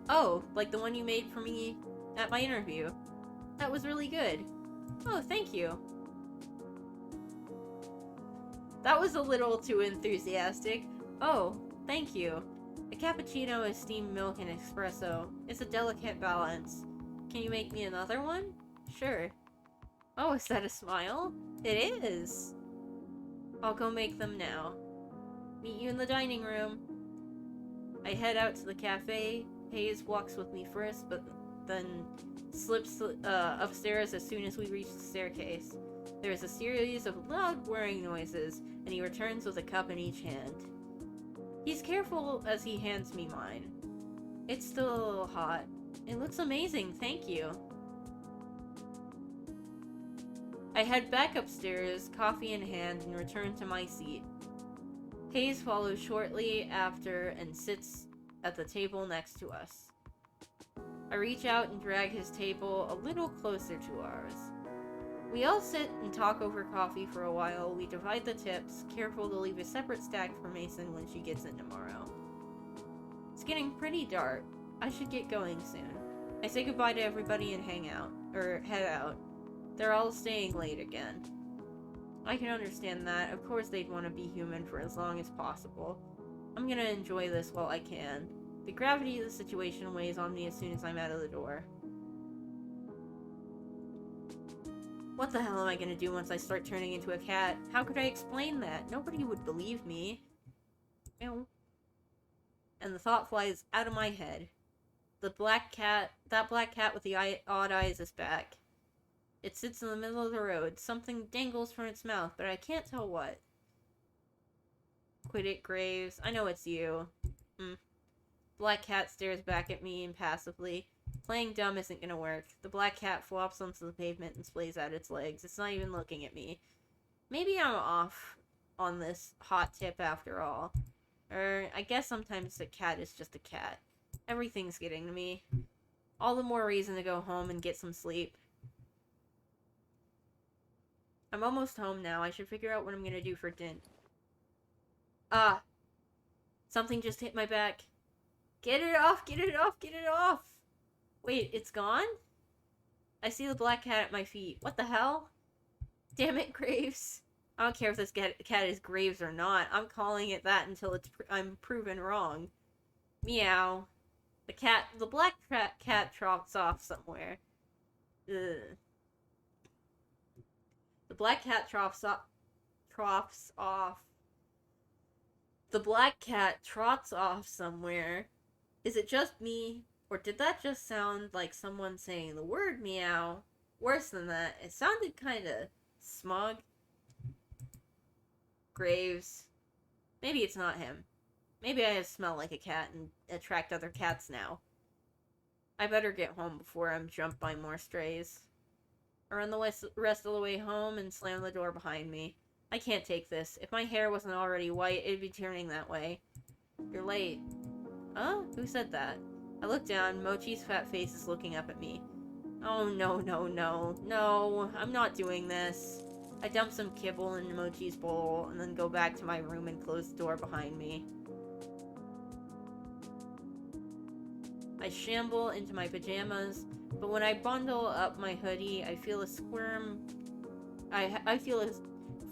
Oh, like the one you made for me at my interview. That was really good. Oh, thank you. That was a little too enthusiastic. Oh, thank you. A cappuccino is steamed milk and espresso. It's a delicate balance. Can you make me another one? Sure. Oh, is that a smile? It is! I'll go make them now. Meet you in the dining room. I head out to the cafe. Hayes walks with me first, but then slips upstairs as soon as we reach the staircase. There is a series of loud whirring noises, and he returns with a cup in each hand. He's careful as he hands me mine. It's still a little hot. It looks amazing, thank you. I head back upstairs, coffee in hand, and return to my seat. Hayes follows shortly after and sits at the table next to us. I reach out and drag his table a little closer to ours. We all sit and talk over coffee for a while. We divide the tips, careful to leave a separate stack for Mason when she gets in tomorrow. It's getting pretty dark. I should get going soon. I say goodbye to everybody and head out. They're all staying late again. I can understand that. Of course they'd want to be human for as long as possible. I'm gonna enjoy this while I can. The gravity of the situation weighs on me as soon as I'm out of the door. What the hell am I gonna do once I start turning into a cat? How could I explain that? Nobody would believe me. Ew. And the thought flies out of my head. That black cat with the odd eyes is back. It sits in the middle of the road. Something dangles from its mouth, but I can't tell what. Quit it, Graves. I know it's you. Black cat stares back at me impassively. Playing dumb isn't gonna work. The black cat flops onto the pavement and splays out its legs. It's not even looking at me. Maybe I'm off on this hot tip after all. Or, I guess sometimes a cat is just a cat. Everything's getting to me. All the more reason to go home and get some sleep. I'm almost home now. I should figure out what I'm gonna do for dinner. Ah! Something just hit my back. Get it off! Get it off! Get it off! Wait, it's gone? I see the black cat at my feet. What the hell? Damn it, Graves. I don't care if this cat is Graves or not. I'm calling it that until I'm proven wrong. Meow. The black cat trots off somewhere. Ugh. The black cat trots off. The black cat trots off somewhere. Is it just me? Or did that just sound like someone saying the word meow? Worse than that, it sounded kinda smug. Graves. Maybe it's not him. Maybe I just smell like a cat and attract other cats now. I better get home before I'm jumped by more strays. I run the rest of the way home and slam the door behind me. I can't take this. If my hair wasn't already white, it'd be turning that way. You're late. Huh? Who said that? I look down. Mochi's fat face is looking up at me. Oh, no, no, no. No, I'm not doing this. I dump some kibble in Mochi's bowl and then go back to my room and close the door behind me. I shamble into my pajamas, but when I bundle up my hoodie, I feel a squirm. I feel a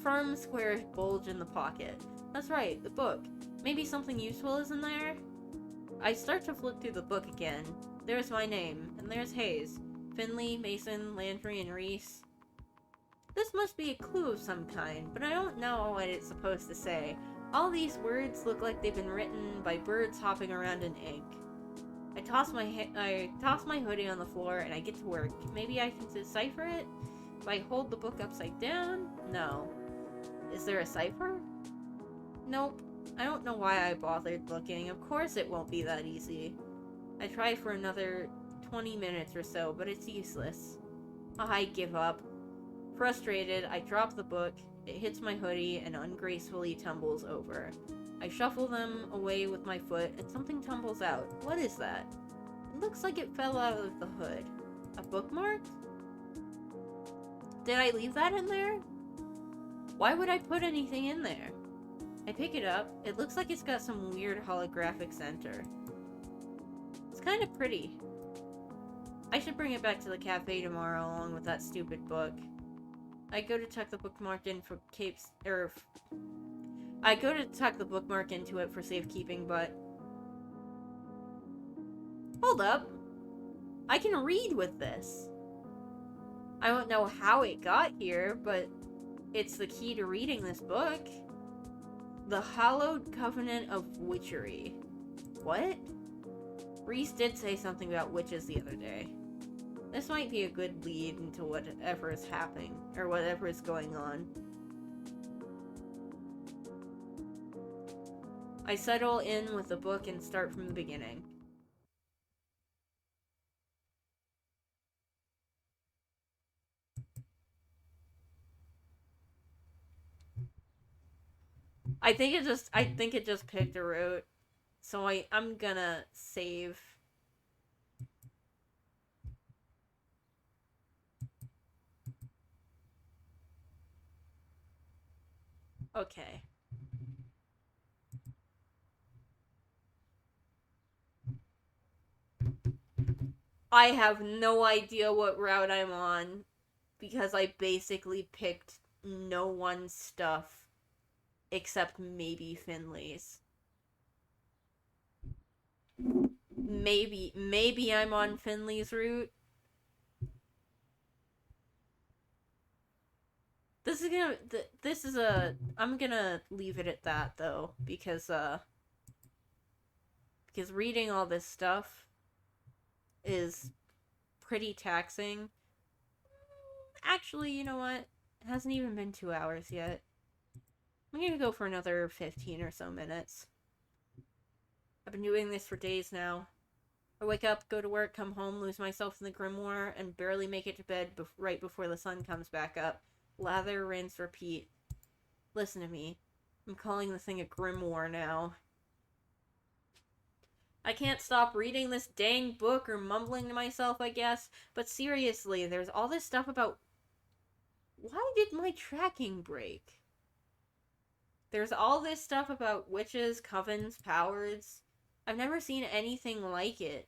firm, square bulge in the pocket. That's right, the book. Maybe something useful is in there? I start to flip through the book again. There's my name, and there's Hayes. Finley, Mason, Landry, and Reese. This must be a clue of some kind, but I don't know what it's supposed to say. All these words look like they've been written by birds hopping around in ink. I toss my hoodie on the floor and I get to work. Maybe I can decipher it? If I hold the book upside down? No. Is there a cipher? Nope. I don't know why I bothered looking. Of course it won't be that easy. I try for another 20 minutes or so, but it's useless. I give up. Frustrated, I drop the book. It hits my hoodie and ungracefully tumbles over. I shuffle them away with my foot, and something tumbles out. What is that? It looks like it fell out of the hood. A bookmark? Did I leave that in there? Why would I put anything in there? I pick it up. It looks like it's got some weird holographic center. It's kind of pretty. I should bring it back to the cafe tomorrow along with that stupid book. I go to tuck the bookmark in for capes, I go to tuck the bookmark into it for safekeeping, but... Hold up. I can read with this. I don't know how it got here, but it's the key to reading this book. The Hallowed Covenant of Witchery. What? Reese did say something about witches the other day. This might be a good lead into whatever is happening, or whatever is going on. I settle in with the book and start from the beginning. I think it just picked a route. So I'm gonna save. Okay. I have no idea what route I'm on because I basically picked no one's stuff except maybe Finley's. Maybe I'm on Finley's route. I'm gonna leave it at that though, because reading all this stuff is pretty taxing. Actually, you know what? It hasn't even been 2 hours yet. I'm gonna go for another 15 or so minutes. I've been doing this for days now. I wake up, go to work, come home, lose myself in the grimoire, and barely make it to bed right before the sun comes back up. Lather, rinse, repeat. Listen to me. I'm calling the thing a grimoire now. I can't stop reading this dang book or mumbling to myself, I guess. But seriously, there's all this stuff about... Why did my tracking break? There's all this stuff about witches, covens, powers. I've never seen anything like it.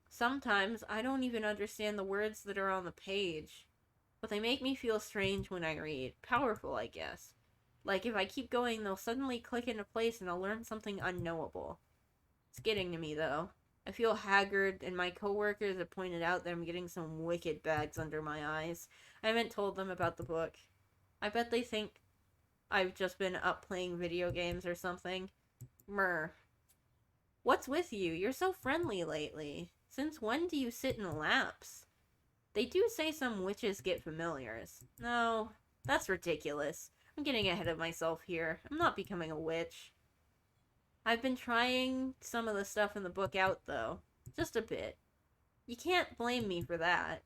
Sometimes I don't even understand the words that are on the page. But they make me feel strange when I read. Powerful, I guess. Like, if I keep going, they'll suddenly click into place and I'll learn something unknowable. It's getting to me, though. I feel haggard, and my coworkers have pointed out that I'm getting some wicked bags under my eyes. I haven't told them about the book. I bet they think I've just been up playing video games or something. Myrrh. What's with you? You're so friendly lately. Since when do you sit in laps? They do say some witches get familiars. No, that's ridiculous. I'm getting ahead of myself here. I'm not becoming a witch. I've been trying some of the stuff in the book out, though. Just a bit. You can't blame me for that.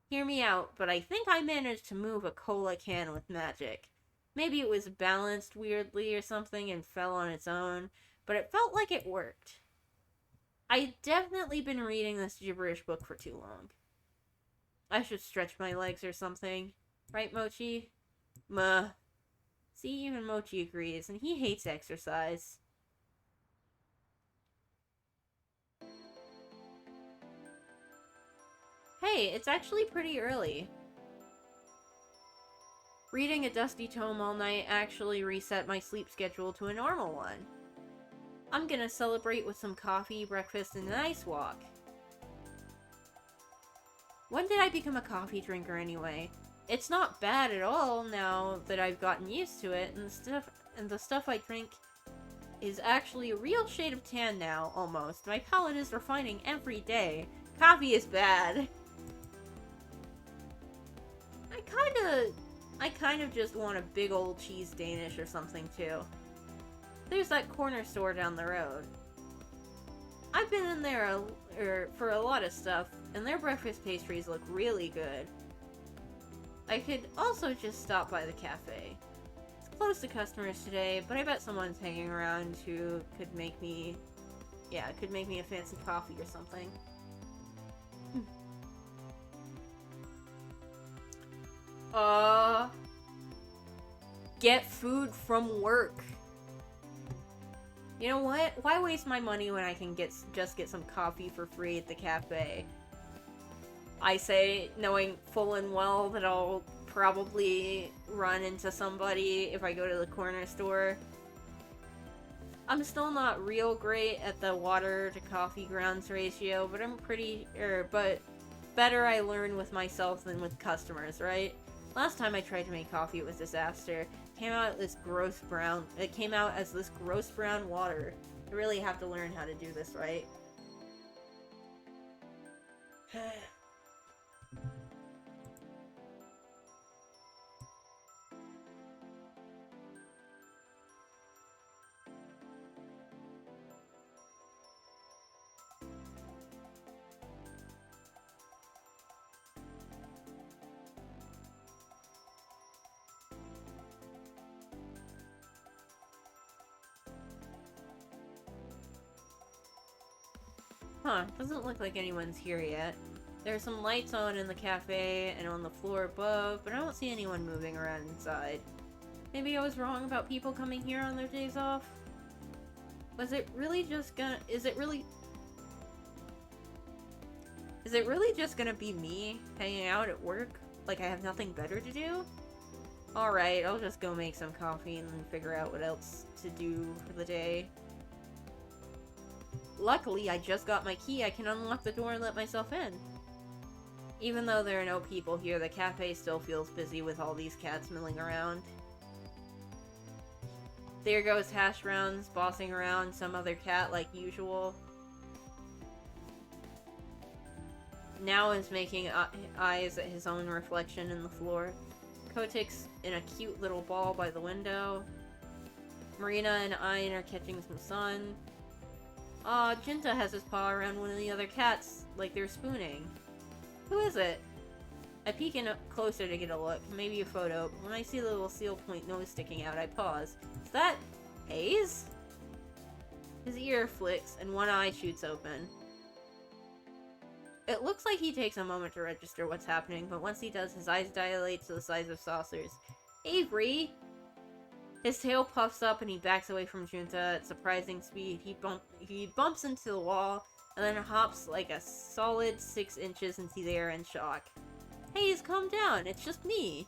Hear me out, but I think I managed to move a cola can with magic. Maybe it was balanced weirdly or something and fell on its own, but it felt like it worked. I've definitely been reading this gibberish book for too long. I should stretch my legs or something. Right, Mochi? See, even Mochi agrees, and he hates exercise. Hey, it's actually pretty early. Reading a dusty tome all night actually reset my sleep schedule to a normal one. I'm gonna celebrate with some coffee, breakfast, and a nice walk. When did I become a coffee drinker anyway? It's not bad at all now that I've gotten used to it, and the stuff I drink is actually a real shade of tan now, almost. My palate is refining every day. Coffee is bad. I kind of just want a big old cheese Danish or something, too. There's that corner store down the road. I've been in there for a lot of stuff, and their breakfast pastries look really good. I could also just stop by the cafe. It's close to customers today, but I bet someone's hanging around who could make me a fancy coffee or something. Get food from work. You know what? Why waste my money when I can just get some coffee for free at the cafe? I say, knowing full and well that I'll probably run into somebody if I go to the corner store. I'm still not real great at the water to coffee grounds ratio, but but better I learn with myself than with customers, right? Last time I tried to make coffee, it was a disaster. It came out as this gross brown water. I really have to learn how to do this right. Huh, doesn't look like anyone's here yet. There are some lights on in the cafe and on the floor above, but I don't see anyone moving around inside. Maybe I was wrong about people coming here on their days off? Is it really just gonna be me hanging out at work? Like I have nothing better to do? Alright, I'll just go make some coffee and then figure out what else to do for the day. Luckily, I just got my key. I can unlock the door and let myself in. Even though there are no people here, the cafe still feels busy with all these cats milling around. There goes Hash Browns, bossing around some other cat like usual. Now is making eyes at his own reflection in the floor. Kotick's in a cute little ball by the window. Marina and Ayn are catching some sun. Aw, Jinta has his paw around one of the other cats, like they're spooning. Who is it? I peek in closer to get a look, maybe a photo. When I see the little seal point nose sticking out, I pause. Is that Hayes? His ear flicks, and one eye shoots open. It looks like he takes a moment to register what's happening, but once he does, his eyes dilate to the size of saucers. Avery! His tail puffs up and he backs away from Junta at surprising speed. He bumps into the wall and then hops like a solid 6 inches into the air in shock. Hayes, calm down. It's just me.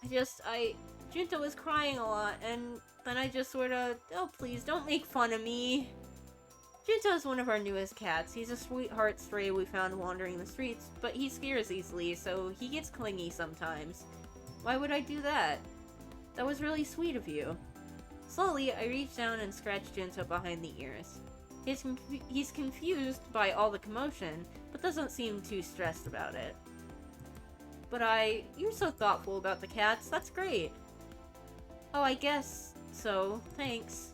Junta was crying a lot and then I just sorta, oh please, don't make fun of me. Junta is one of our newest cats. He's a sweetheart stray we found wandering the streets, but he scares easily, so he gets clingy sometimes. Why would I do that? That was really sweet of you. Slowly, I reach down and scratch Junta behind the ears. He's confused by all the commotion, but doesn't seem too stressed about it. You're so thoughtful about the cats, that's great. Oh, I guess so, thanks.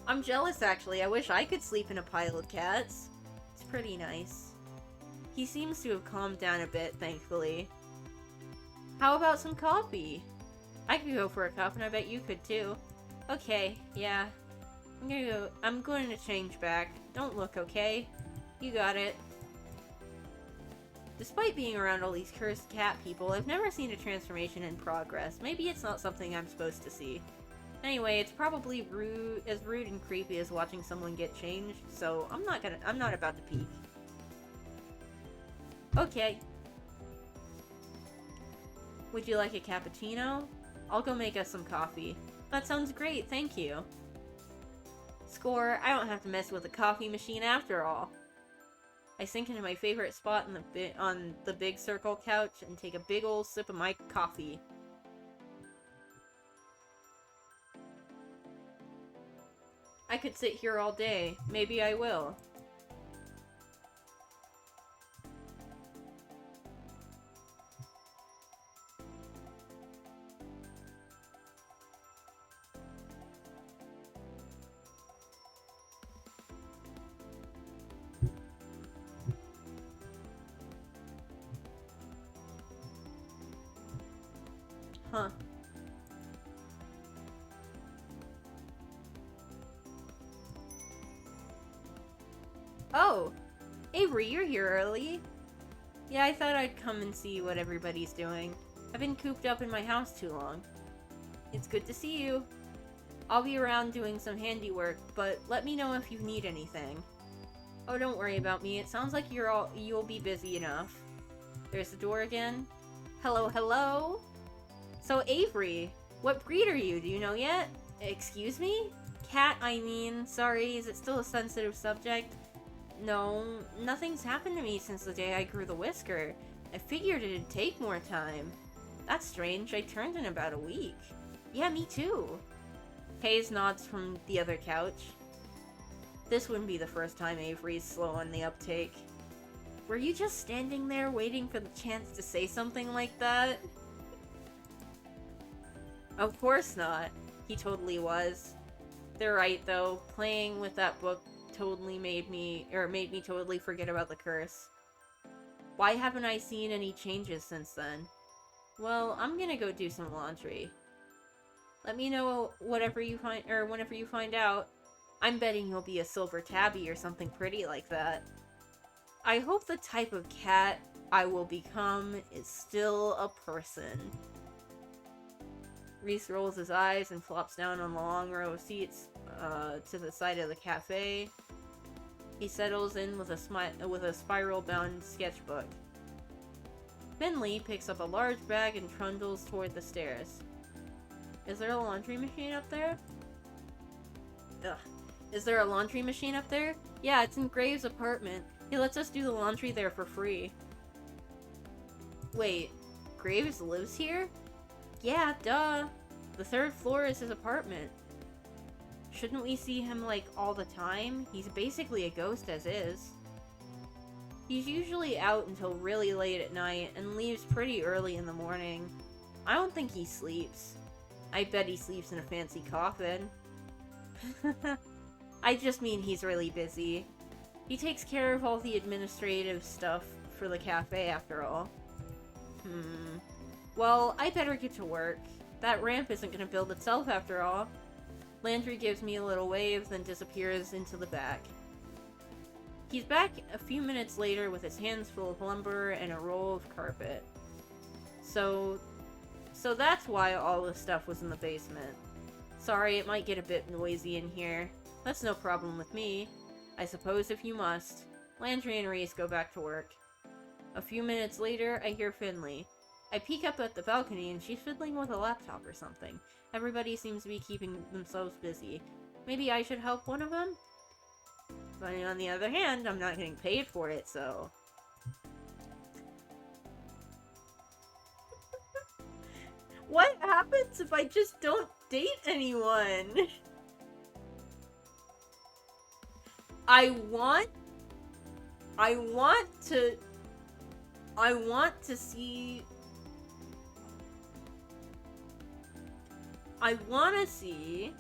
I'm jealous, actually. I wish I could sleep in a pile of cats. It's pretty nice. He seems to have calmed down a bit, thankfully. How about some coffee? I could go for a cup, and I bet you could too. Okay, yeah. I'm going to change back. Don't look, okay? You got it. Despite being around all these cursed cat people, I've never seen a transformation in progress. Maybe it's not something I'm supposed to see. Anyway, it's probably as rude and creepy as watching someone get changed, so I'm not about to peek. Okay. Would you like a cappuccino? I'll go make us some coffee. That sounds great, thank you. Score, I don't have to mess with a coffee machine after all. I sink into my favorite spot on the big circle couch and take a big ol' sip of my coffee. I could sit here all day. Maybe I will. Huh. Oh! Avery, you're here early. Yeah, I thought I'd come and see what everybody's doing. I've been cooped up in my house too long. It's good to see you. I'll be around doing some handiwork, but let me know if you need anything. Oh, don't worry about me. It sounds like you'll be busy enough. There's the door again. Hello, hello? So, Avery, what breed are you? Do you know yet? Excuse me? Cat, I mean. Sorry, is it still a sensitive subject? No, nothing's happened to me since the day I grew the whisker. I figured it'd take more time. That's strange. I turned in about a week. Yeah, me too. Hayes nods from the other couch. This wouldn't be the first time Avery's slow on the uptake. Were you just standing there waiting for the chance to say something like that? Of course not. He totally was. They're right, though. Playing with that book totally made me totally forget about the curse. Why haven't I seen any changes since then? Well, I'm gonna go do some laundry. Let me know whenever you find out. I'm betting you'll be a silver tabby or something pretty like that. I hope the type of cat I will become is still a person. Reese rolls his eyes and flops down on the long row of seats to the side of the cafe. He settles in with a spiral-bound sketchbook. Finley picks up a large bag and trundles toward the stairs. Is there a laundry machine up there? Ugh. Is there a laundry machine up there? Yeah, it's in Graves' apartment. He lets us do the laundry there for free. Wait, Graves lives here? Yeah, duh. The 3rd floor is his apartment. Shouldn't we see him, like, all the time? He's basically a ghost as is. He's usually out until really late at night and leaves pretty early in the morning. I don't think he sleeps. I bet he sleeps in a fancy coffin. I just mean he's really busy. He takes care of all the administrative stuff for the cafe after all. Well, I better get to work. That ramp isn't gonna build itself after all. Landry gives me a little wave, then disappears into the back. He's back a few minutes later with his hands full of lumber and a roll of carpet. So that's why all the stuff was in the basement. Sorry, it might get a bit noisy in here. That's no problem with me. I suppose if you must. Landry and Reese go back to work. A few minutes later, I hear Finley. I peek up at the balcony and she's fiddling with a laptop or something. Everybody seems to be keeping themselves busy. Maybe I should help one of them? But on the other hand, I'm not getting paid for it, so... What happens if I just don't date anyone? I want to see... I want to see...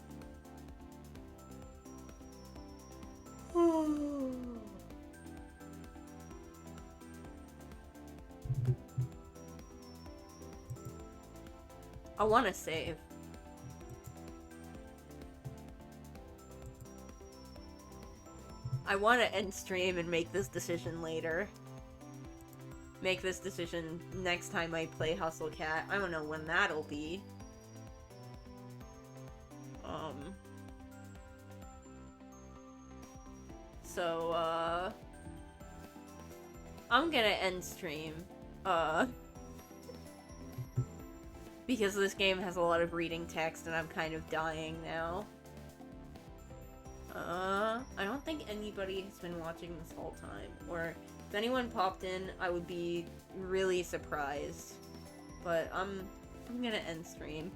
I want to save. I want to end stream and make this decision later. Make this decision next time I play Hustle Cat. I don't know when that'll be. So, I'm gonna end stream. Because this game has a lot of reading text and I'm kind of dying now. I don't think anybody has been watching this whole time. Or if anyone popped in, I would be really surprised. But I'm gonna end stream.